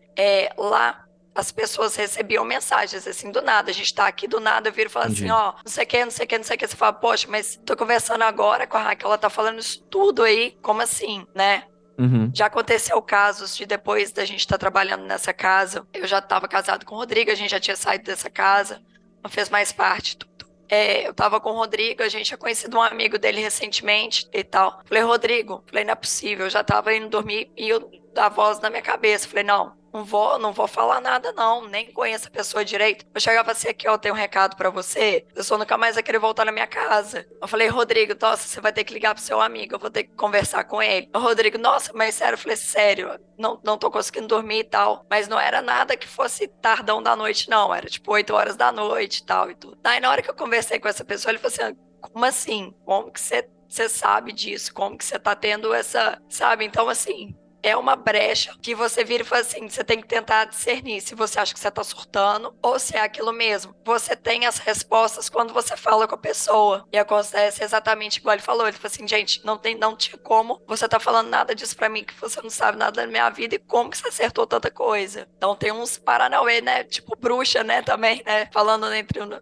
lá as pessoas recebiam mensagens assim do nada. A gente tá aqui do nada, eu viro e falo assim, ó, não sei o que, não sei o que, não sei o que. Você fala, poxa, mas tô conversando agora com a Raquel, ela tá falando isso tudo aí, como assim, né? Uhum. Já aconteceu casos de depois da gente estar trabalhando nessa casa, eu já estava casado com o Rodrigo, a gente já tinha saído dessa casa, não fez mais parte tudo. Eu tava com o Rodrigo, a gente tinha conhecido um amigo dele recentemente e tal. Falei, Rodrigo, não é possível, eu já tava indo dormir e a voz na minha cabeça. Falei, não vou falar nada não, nem conheço a pessoa direito. Eu chegava assim, aqui ó, eu tenho um recado pra você, a pessoa nunca mais vai querer voltar na minha casa. Eu falei, Rodrigo, nossa, você vai ter que ligar pro seu amigo, eu vou ter que conversar com ele. O Rodrigo, nossa, mas sério? Eu falei, sério, não tô conseguindo dormir e tal. Mas não era nada que fosse tardão da noite não, era tipo 8 horas da noite e tal e tudo. Daí na hora que eu conversei com essa pessoa, ele falou assim, como assim? Como que você sabe disso? Como que você tá tendo essa, sabe? Então assim, é uma brecha que você vira e fala assim, você tem que tentar discernir se você acha que você tá surtando ou se é aquilo mesmo. Você tem as respostas quando você fala com a pessoa. E acontece exatamente igual ele falou. Ele falou assim, gente, não tinha como você tá falando nada disso pra mim, que você não sabe nada da minha vida e como que você acertou tanta coisa. Então tem uns paranauê, né? Tipo bruxa, né? Também, né? Falando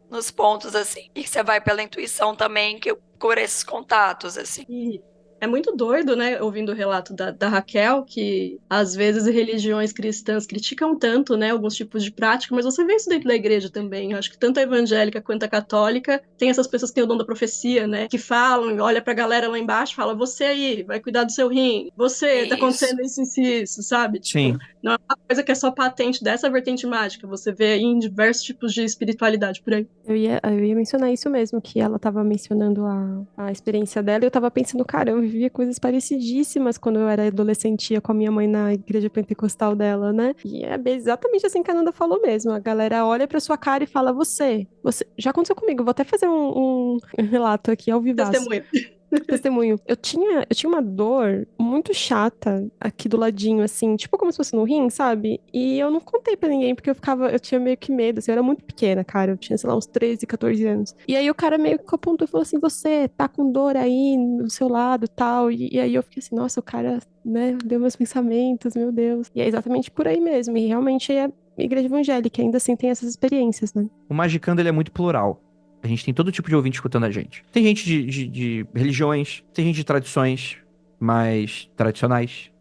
nos pontos, assim. E você vai pela intuição também, que por esses contatos, assim. É muito doido, né, ouvindo o relato da Raquel, que às vezes religiões cristãs criticam tanto, né, alguns tipos de prática, mas você vê isso dentro da igreja também. Eu acho que tanto a evangélica quanto a católica tem essas pessoas que têm o dom da profecia, né, que falam, olha pra galera lá embaixo, fala, você aí, vai cuidar do seu rim, você, tá acontecendo isso, sabe? Tipo, Sim. não é uma coisa que é só patente dessa vertente mágica, você vê aí em diversos tipos de espiritualidade por aí. Eu ia mencionar isso mesmo, que ela tava mencionando a experiência dela, e eu tava pensando, cara, eu vivia coisas parecidíssimas quando eu era adolescente, ia com a minha mãe na igreja pentecostal dela, né? E é exatamente assim que a Nanda falou mesmo. A galera olha pra sua cara e fala, você, já aconteceu comigo, vou até fazer um relato aqui ao vivaço. Testemunho. Testemunho. Eu tinha uma dor muito chata aqui do ladinho, assim, tipo como se fosse no rim, sabe? E eu não contei pra ninguém, porque eu tinha meio que medo, assim, eu era muito pequena, cara, eu tinha, sei lá, uns 13, 14 anos. E aí o cara meio que apontou e falou assim, você tá com dor aí no seu lado e tal, e aí eu fiquei assim, nossa, o cara, né, deu meus pensamentos, meu Deus. E é exatamente por aí mesmo, e realmente é igreja evangélica, ainda assim tem essas experiências, né? O Magicando, ele é muito plural. A gente tem todo tipo de ouvinte escutando a gente. Tem gente de religiões, tem gente de tradições mais tradicionais,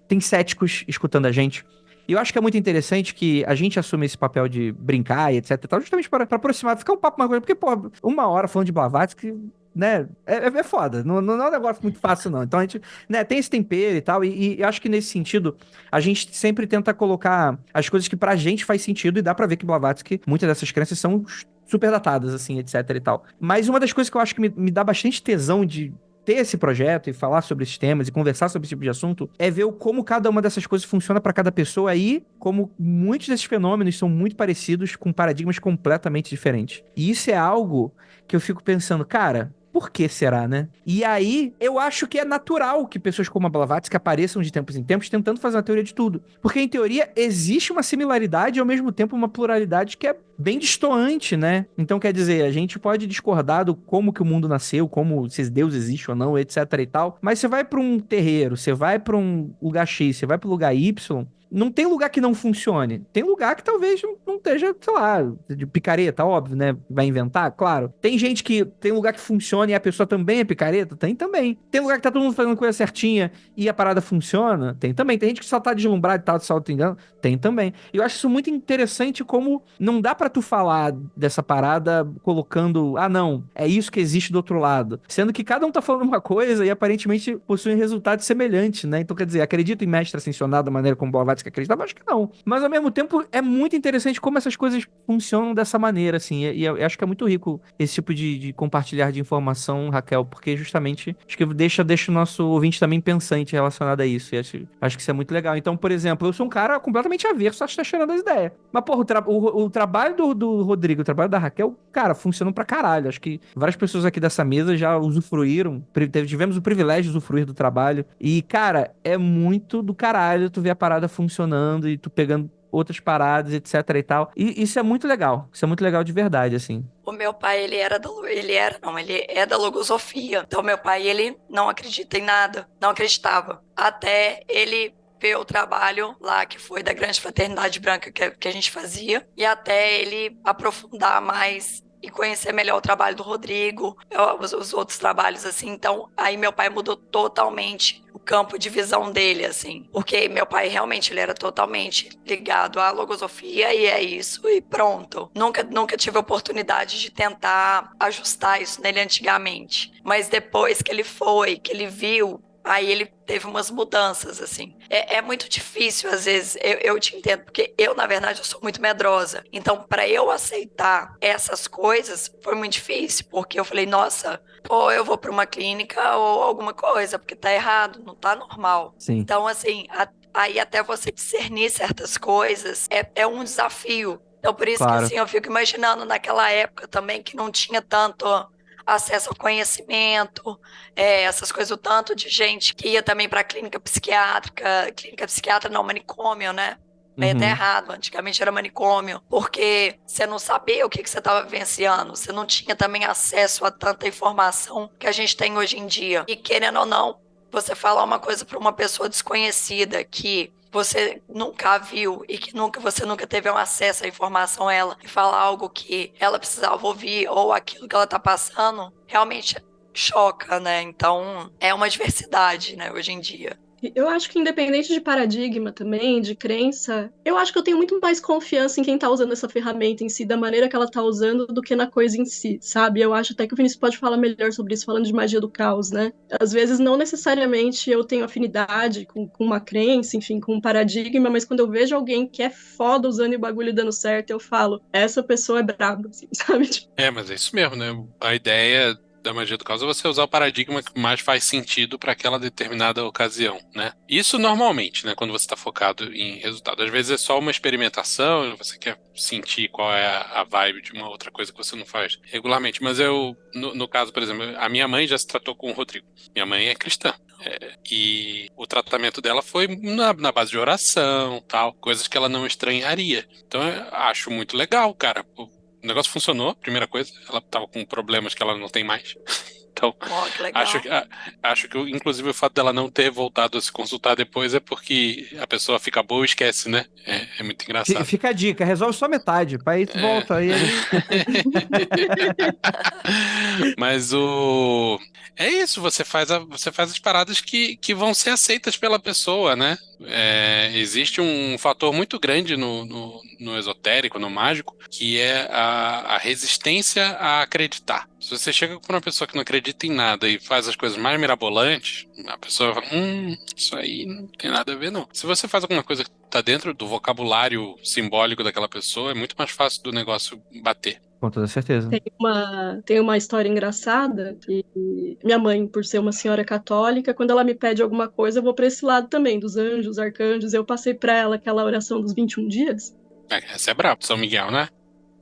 tem céticos escutando a gente. E eu acho que é muito interessante que a gente assume esse papel de brincar e etc e tal, justamente para aproximar, ficar um papo mais coisa, porque, pô, 1 hora falando de Blavatsky, né, é foda, não é um negócio muito fácil não. Então a gente, né, tem esse tempero e tal, e eu acho que nesse sentido, a gente sempre tenta colocar as coisas que pra gente faz sentido, e dá pra ver que Blavatsky, muitas dessas crenças são super datadas, assim, etc e tal. Mas uma das coisas que eu acho que me dá bastante tesão de ter esse projeto e falar sobre esses temas e conversar sobre esse tipo de assunto é ver como cada uma dessas coisas funciona pra cada pessoa e como muitos desses fenômenos são muito parecidos com paradigmas completamente diferentes. E isso é algo que eu fico pensando, cara, por que será, né? E aí, eu acho que é natural que pessoas como a Blavatsky apareçam de tempos em tempos tentando fazer uma teoria de tudo. Porque, em teoria, existe uma similaridade e, ao mesmo tempo, uma pluralidade que é bem distoante, né? Então, quer dizer, a gente pode discordar do como que o mundo nasceu, como se Deus existe ou não, etc e tal, mas você vai pra um terreiro, você vai pra um lugar X, você vai pro lugar Y, não tem lugar que não funcione. Tem lugar que talvez não esteja, sei lá, de picareta, óbvio, né? Vai inventar, claro. Tem gente que tem lugar que funciona e a pessoa também é picareta? Tem também. Tem lugar que tá todo mundo fazendo coisa certinha e a parada funciona? Tem também. Tem gente que só tá deslumbrado e tal, só te engano? Tem também. E eu acho isso muito interessante como não dá pra tu falar dessa parada colocando, não, é isso que existe do outro lado. Sendo que cada um tá falando uma coisa e aparentemente possuem resultados semelhantes, né? Então, quer dizer, acredito em mestre ascensionado da maneira como Blavatsky que acreditava, acho que não. Mas ao mesmo tempo é muito interessante como essas coisas funcionam dessa maneira, assim. E eu acho que é muito rico esse tipo de compartilhar de informação, Raquel, porque justamente acho que deixa o nosso ouvinte também pensante relacionado a isso. E acho que isso é muito legal. Então, por exemplo, eu sou um cara completamente averso, acho que tá cheirando as ideias. Mas, porra, o trabalho do Rodrigo, o trabalho da Raquel, cara, funcionam pra caralho. Acho que várias pessoas aqui dessa mesa já usufruíram, tivemos o privilégio de usufruir do trabalho. E, cara, é muito do caralho tu ver a parada funcionando e tu pegando outras paradas, etc e tal. E isso é muito legal. Isso é muito legal de verdade, assim. O meu pai, ele é da logosofia. Então, meu pai, ele não acredita em nada, não acreditava. Até ele ver o trabalho lá que foi da Grande Fraternidade Branca que a gente fazia, e até ele aprofundar mais e conhecer melhor o trabalho do Rodrigo, os outros trabalhos, assim. Então, aí meu pai mudou totalmente o campo de visão dele, assim. Porque meu pai, realmente, ele era totalmente ligado à logosofia e é isso, e pronto. Nunca tive a oportunidade de tentar ajustar isso nele antigamente. Mas depois que ele viu, aí ele teve umas mudanças, assim. É muito difícil, às vezes, eu te entendo, porque eu, na verdade, eu sou muito medrosa. Então, para eu aceitar essas coisas, foi muito difícil, porque eu falei, nossa, ou eu vou para uma clínica ou alguma coisa, porque tá errado, não tá normal. Sim. Então, assim, aí até você discernir certas coisas é um desafio. Então, por isso Claro. que, assim, eu fico imaginando naquela época também que não tinha tanto acesso ao conhecimento, essas coisas, o tanto de gente que ia também para clínica psiquiátrica não, manicômio, né? Bem até errado, antigamente era manicômio, porque você não sabia o que você estava vivenciando, você não tinha também acesso a tanta informação que a gente tem hoje em dia. E querendo ou não, você falar uma coisa para uma pessoa desconhecida que você nunca viu e que você nunca teve um acesso à informação a ela, e falar algo que ela precisava ouvir ou aquilo que ela tá passando, realmente choca, né? Então, é uma diversidade, né, hoje em dia. Eu acho que independente de paradigma também, de crença, eu acho que eu tenho muito mais confiança em quem tá usando essa ferramenta em si, da maneira que ela tá usando, do que na coisa em si, sabe? Eu acho até que o Vinícius pode falar melhor sobre isso, falando de magia do caos, né? Às vezes, não necessariamente eu tenho afinidade com uma crença, enfim, com um paradigma, mas quando eu vejo alguém que é foda usando o bagulho dando certo, eu falo, essa pessoa é braba, assim, sabe? Mas é isso mesmo, né? A ideia da magia do caos é você usar o paradigma que mais faz sentido para aquela determinada ocasião, né? Isso normalmente, né? Quando você está focado em resultado. Às vezes é só uma experimentação, você quer sentir qual é a vibe de uma outra coisa que você não faz regularmente. Mas no caso, por exemplo, a minha mãe já se tratou com o Rodrigo. Minha mãe é cristã. E o tratamento dela foi na base de oração, tal, coisas que ela não estranharia. Então eu acho muito legal, cara. O negócio funcionou, primeira coisa. Ela tava com problemas que ela não tem mais. Então, Que legal. acho que, inclusive, o fato dela não ter voltado a se consultar depois é porque a pessoa fica boa e esquece, né? É muito engraçado. Fica a dica, resolve só metade, aí tu volta. Aí... Mas é isso, você faz as paradas que vão ser aceitas pela pessoa, né? Existe um fator muito grande no esotérico, no mágico, que é a resistência a acreditar. Se você chega com uma pessoa que não acredita em nada e faz as coisas mais mirabolantes, a pessoa vai falar, isso aí não tem nada a ver, não. Se você faz alguma coisa que tá dentro do vocabulário simbólico daquela pessoa, é muito mais fácil do negócio bater. Com toda certeza. Tem uma história engraçada que minha mãe, por ser uma senhora católica, quando ela me pede alguma coisa, eu vou para esse lado também, dos anjos, arcanjos. Eu passei para ela aquela oração dos 21 dias. Essa é brabo, São Miguel, né?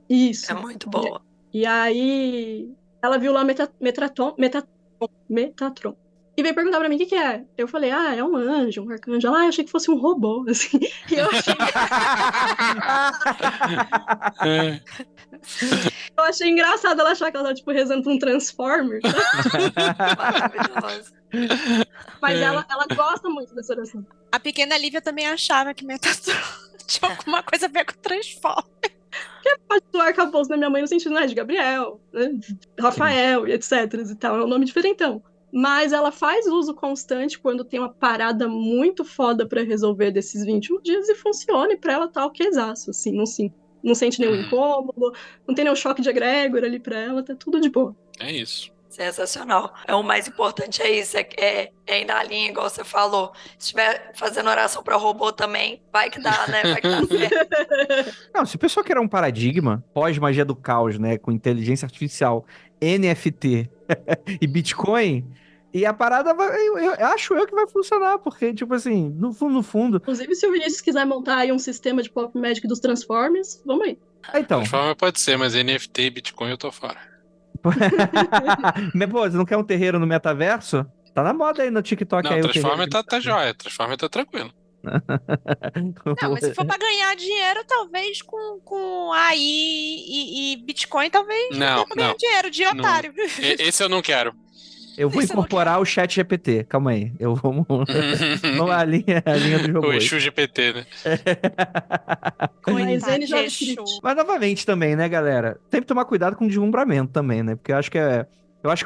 Isso. É muito boa. E aí, ela viu lá Metatron. E veio perguntar pra mim o que é. Eu falei, é um anjo, um arcanjo. Ela, eu achei que fosse um robô, assim. E eu achei... Eu achei engraçado ela achar que ela tava, tipo, rezando pra um Transformer. Maravilhosa. Mas ela gosta muito dessa oração. A pequena Lívia também achava que Metatron tinha alguma coisa a ver com Transformers. Que é parte do arcabouço da minha mãe no sentido, né, de Gabriel, né, Rafael e etc. e tal. É um nome diferentão. Mas ela faz uso constante quando tem uma parada muito foda pra resolver desses 21 dias e funciona, e pra ela tá okzaço, assim, não sente nenhum incômodo, não tem nenhum choque de egrégora ali pra ela, tá tudo de boa. É isso. Sensacional. O mais importante é isso, é ir na linha, igual você falou. Se estiver fazendo oração para robô também, vai que dá, né? Vai que dá certo. Não, se a pessoa quer um paradigma, pós-magia do caos, né, com inteligência artificial, NFT e Bitcoin, e a parada acho eu que vai funcionar, porque, tipo assim, no fundo... Inclusive, se o Vinícius quiser montar aí um sistema de pop magic dos Transformers, vamos aí. Então... Transformer pode ser, mas NFT e Bitcoin eu tô fora. Mas, pô, você não quer um terreiro no metaverso? Tá na moda aí no TikTok. Não, aí, Transformer tá jóia, Transformer tá tranquilo. Não, mas se for pra ganhar dinheiro, talvez com AI e Bitcoin, talvez não pra ganhar dinheiro de otário. Esse eu não quero. Eu vou incorporar o chat GPT, calma aí. Vamos a linha do jogo. O Exu GPT, né? Coitado de Exu. Mas novamente também, né, galera? Tem que tomar cuidado com o deslumbramento também, né? Porque eu acho que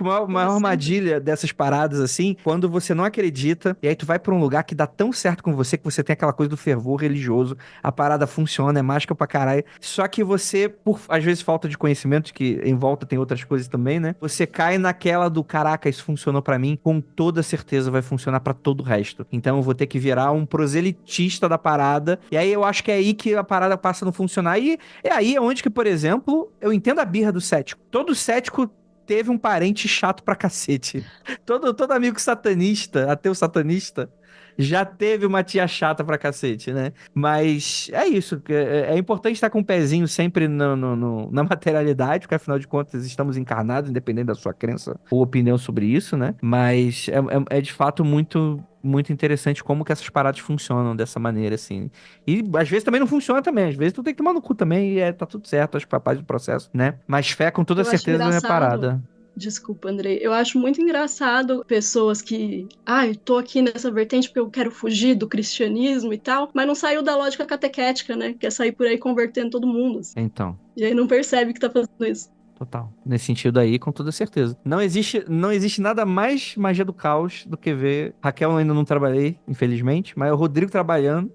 a maior armadilha dessas paradas, assim, quando você não acredita, e aí tu vai pra um lugar que dá tão certo com você, que você tem aquela coisa do fervor religioso, a parada funciona, é mágica pra caralho, só que você, por, às vezes, falta de conhecimento, que em volta tem outras coisas também, né? Você cai naquela do, caraca, isso funcionou pra mim, com toda certeza vai funcionar pra todo o resto. Então eu vou ter que virar um proselitista da parada, e aí eu acho que é aí que a parada passa a não funcionar, e é aí onde que, por exemplo, eu entendo a birra do cético. Todo cético teve um parente chato pra cacete. Todo amigo satanista, ateu satanista, já teve uma tia chata pra cacete, né? Mas é isso. É importante estar com o pezinho sempre na materialidade, porque afinal de contas estamos encarnados, independente da sua crença ou opinião sobre isso, né? Mas é de fato muito interessante como que essas paradas funcionam dessa maneira, assim. E às vezes também não funciona também. Às vezes tu tem que tomar no cu também e tá tudo certo, acho que faz do processo, né? Mas fé com toda certeza não é parada. Desculpa, Andrei. Eu acho muito engraçado pessoas que... eu tô aqui nessa vertente porque eu quero fugir do cristianismo e tal, mas não saiu da lógica catequética, né? Quer sair por aí convertendo todo mundo. Assim. Então. E aí não percebe que tá fazendo isso. Total. Nesse sentido aí, com toda certeza. Não existe nada mais magia do caos do que ver. Raquel, eu ainda não trabalhei, infelizmente, mas o Rodrigo trabalhando.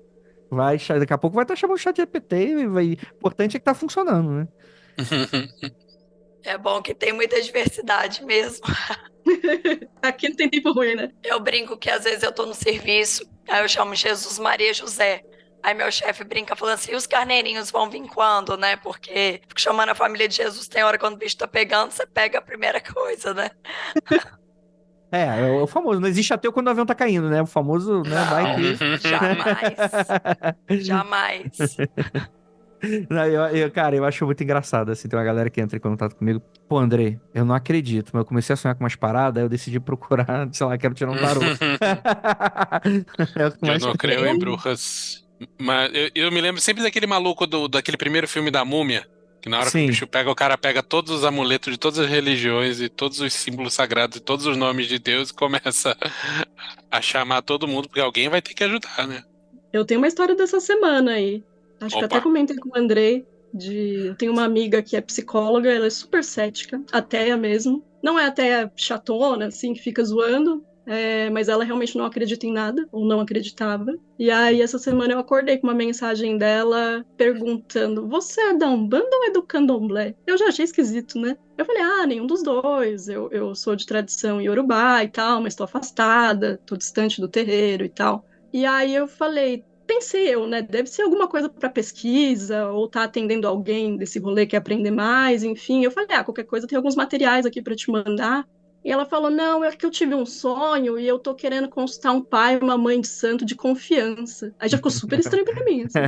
Daqui a pouco vai estar chamando o chat GPT e o importante é que tá funcionando, né? É bom que tem muita diversidade mesmo. Aqui não tem tempo ruim, né? Eu brinco que às vezes eu tô no serviço, aí eu chamo Jesus, Maria, José. Aí meu chefe brinca falando assim, e os carneirinhos vão vir quando, né? Porque fico chamando a família de Jesus, tem hora quando o bicho tá pegando, você pega a primeira coisa, né? É o famoso, não existe ateu quando o avião tá caindo, né? O famoso, né? Vai que... Jamais. Jamais. Não, cara, eu acho muito engraçado, assim, tem uma galera que entra em contato comigo. Pô, Andrei, eu não acredito, mas eu comecei a sonhar com umas paradas, aí eu decidi procurar, sei lá, quero tirar um tarô. É o que Eu mais não tem. creio em bruxas. Mas eu me lembro sempre daquele maluco daquele primeiro filme da Múmia. Que na hora que o Sim. bicho pega, o cara pega todos os amuletos de todas as religiões e todos os símbolos sagrados e todos os nomes de Deus e começa a chamar todo mundo, porque alguém vai ter que ajudar, né? Eu tenho uma história dessa semana aí. Acho que eu Opa. até comentei com o Andrei. Eu tenho uma amiga que é psicóloga, ela é super cética, ateia mesmo. Não é ateia chatona, assim, que fica zoando, mas ela realmente não acredita em nada, ou não acreditava. E aí, essa semana eu acordei com uma mensagem dela perguntando: você é da Umbanda ou é do Candomblé? Eu já achei esquisito, né? Eu falei: nenhum dos dois. Eu sou de tradição iorubá e tal, mas tô afastada, tô distante do terreiro e tal. E aí eu falei, pensei eu, né? Deve ser alguma coisa para pesquisa, ou tá atendendo alguém desse rolê que quer aprender mais, enfim. Eu falei, qualquer coisa, tem alguns materiais aqui para te mandar. E ela falou, não, é que eu tive um sonho e eu tô querendo consultar um pai e uma mãe de santo de confiança. Aí já ficou super estranho pra mim, assim.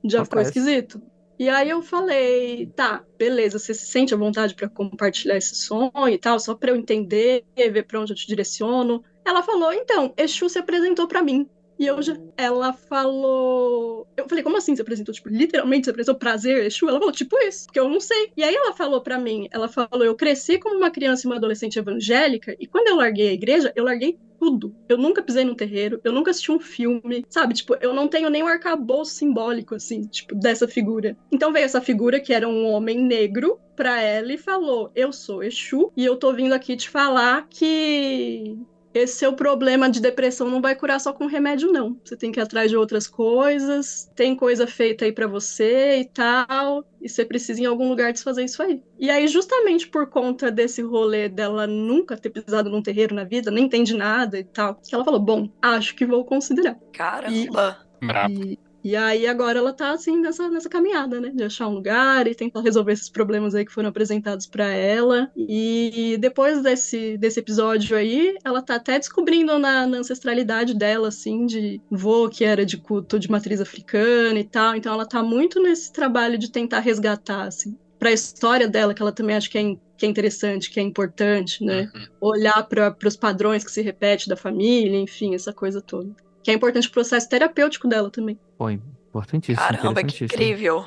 Já ficou Acontece. esquisito. E aí eu falei, tá, beleza, você se sente à vontade para compartilhar esse sonho e tal, só para eu entender, ver para onde eu te direciono. Ela falou, então, Exu se apresentou para mim. E ela falou, eu falei, como assim se apresentou? Tipo, literalmente se apresentou prazer, Exu? Ela falou, tipo isso, porque eu não sei. E aí ela falou pra mim, ela falou, eu cresci como uma criança e uma adolescente evangélica, e quando eu larguei a igreja, eu larguei tudo. Eu nunca pisei num terreiro, eu nunca assisti um filme, sabe? Tipo, eu não tenho nem um arcabouço simbólico, assim, tipo, dessa figura. Então veio essa figura, que era um homem negro, pra ela e falou, eu sou Exu, e eu tô vindo aqui te falar que esse seu problema de depressão não vai curar só com remédio, não. Você tem que ir atrás de outras coisas, tem coisa feita aí pra você e tal, e você precisa em algum lugar desfazer isso aí. E aí, justamente por conta desse rolê dela nunca ter pisado num terreiro na vida, nem entende nada e tal, que ela falou, bom, acho que vou considerar. Caramba. Brabo. E aí agora ela tá assim nessa caminhada, né? De achar um lugar e tentar resolver esses problemas aí que foram apresentados pra ela. E depois desse episódio aí, ela tá até descobrindo na ancestralidade dela, assim, de vô que era de culto de matriz africana e tal. Então ela tá muito nesse trabalho de tentar resgatar, assim, pra história dela, que ela também acha que é interessante, que é importante, né? Olhar para os padrões que se repete da família, enfim, essa coisa toda. Que é importante o processo terapêutico dela também. Pô, importantíssimo, Caramba, que interessantíssimo. incrível.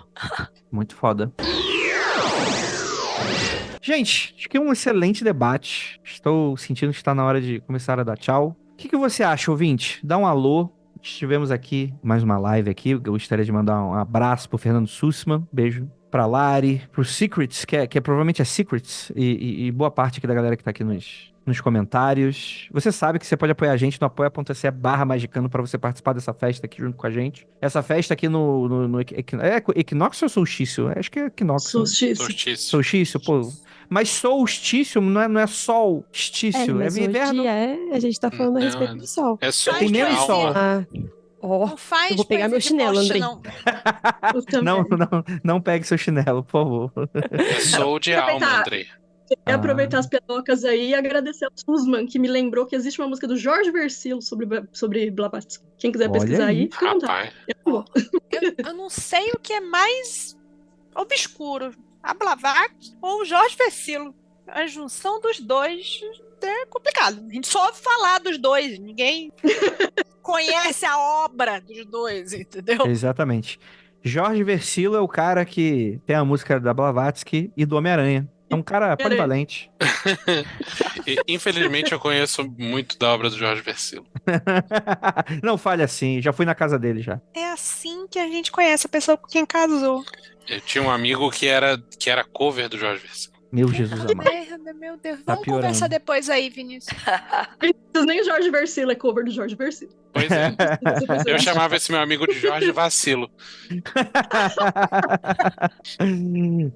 Muito foda. Gente, acho que é um excelente debate. Estou sentindo que está na hora de começar a dar tchau. O que você acha, ouvinte? Dá um alô. Estivemos aqui, mais uma live aqui. Eu gostaria de mandar um abraço pro Fernando Sussman. Beijo. Pra Lari, pro Secrets, que é provavelmente é Secrets, e boa parte aqui da galera que tá aqui nos comentários. Você sabe que você pode apoiar a gente no apoia.se/magicando pra você participar dessa festa aqui junto com a gente. Essa festa aqui no Equinócio ou Solstício? Acho que é Equinócio. Solstício. Solstício, pô. Mas solstício não é solstício, Mas é inverno. hoje a gente tá falando a respeito do sol. É sol Tem de menos sol. alma. Não faz eu vou pegar meu poesia de chinelo, poste, Andrei. não. Eu também. Não pegue seu chinelo, por favor. É sol de alma, Andrei. E aproveitar as pelocas aí e agradecer ao Sussman, que me lembrou que existe uma música do Jorge Versilo sobre Blavatsky. Quem quiser Olha pesquisar aí, aí. fica à vontade. Rapaz. Eu não sei o que é mais obscuro, a Blavatsky ou o Jorge Versilo. A junção dos dois é complicado. A gente só ouve falar dos dois, ninguém conhece a obra dos dois, entendeu? Exatamente. Jorge Versilo é o cara que tem a música da Blavatsky e do Homem-Aranha. É um cara polivalente. Infelizmente, eu conheço muito da obra do Jorge Versilo. Não fale assim, já fui na casa dele já. É assim que a gente conhece a pessoa com quem casou. Eu tinha um amigo que era cover do Jorge Versilo. Meu Jesus Que amado. merda, meu Deus. Tá Vamos piorando. conversar depois aí, Vinícius. Nem o Jorge Versilo é cover do Jorge Versilo. Pois é. Eu chamava esse meu amigo de Jorge Vacilo.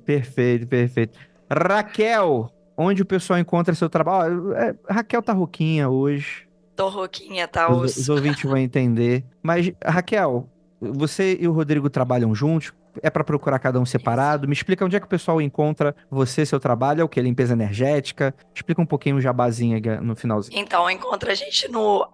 Perfeito, perfeito. Raquel, onde o pessoal encontra seu trabalho? Raquel tá rouquinha hoje. Tô rouquinha, tá? Os ouvintes vão entender. Mas, Raquel, você e o Rodrigo trabalham juntos? É pra procurar cada um separado? Me explica onde é que o pessoal encontra você, seu trabalho. É o quê? Limpeza energética? Explica um pouquinho o jabazinho aí no finalzinho. Então, encontra a gente no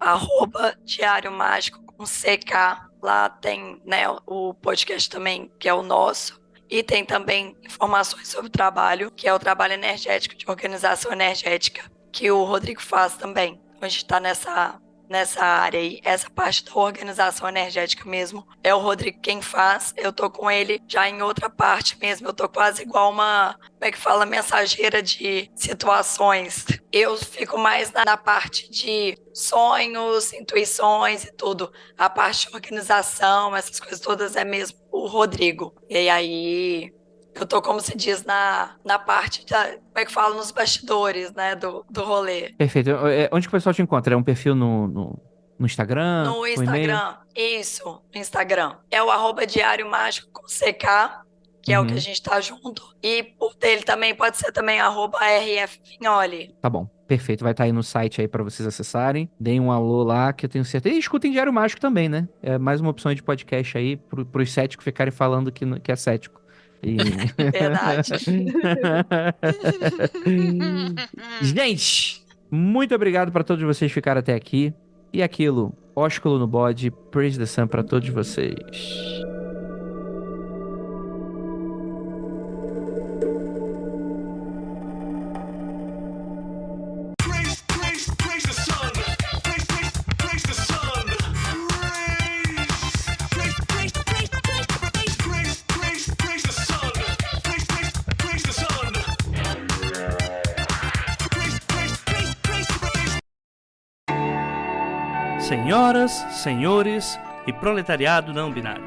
@Diário Mágico com CK. Lá tem, né, o podcast também, que é o nosso. E tem também informações sobre o trabalho, que é o trabalho energético, de organização energética, que o Rodrigo faz também. Então, a gente está nessa área aí. Essa parte da organização energética mesmo é o Rodrigo quem faz. Eu tô com ele já em outra parte mesmo. Eu tô quase igual uma, como é que fala, mensageira de situações. Eu fico mais na parte de sonhos, intuições e tudo. A parte de organização, essas coisas todas é mesmo o Rodrigo. E aí eu tô, como se diz, na parte como é que fala, nos bastidores, né, do rolê. Perfeito. Onde que o pessoal te encontra? É um perfil no Instagram? No Um e-mail? Instagram, isso, no Instagram. É o @Diário Mágico com CK, que é o que a gente tá junto. E por dele também pode ser também @RFVignoli. Tá bom, perfeito. Vai estar aí no site aí pra vocês acessarem. Deem um alô lá, que eu tenho certeza. E escutem Diário Mágico também, né? É mais uma opção de podcast aí pros céticos ficarem falando que é cético. Verdade. Gente, muito obrigado pra todos vocês ficarem até aqui. E aquilo, ósculo no bode, praise the sun pra todos vocês. Senhoras, senhores e proletariado não binário.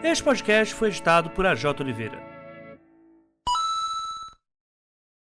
Este podcast foi editado por AJ Oliveira.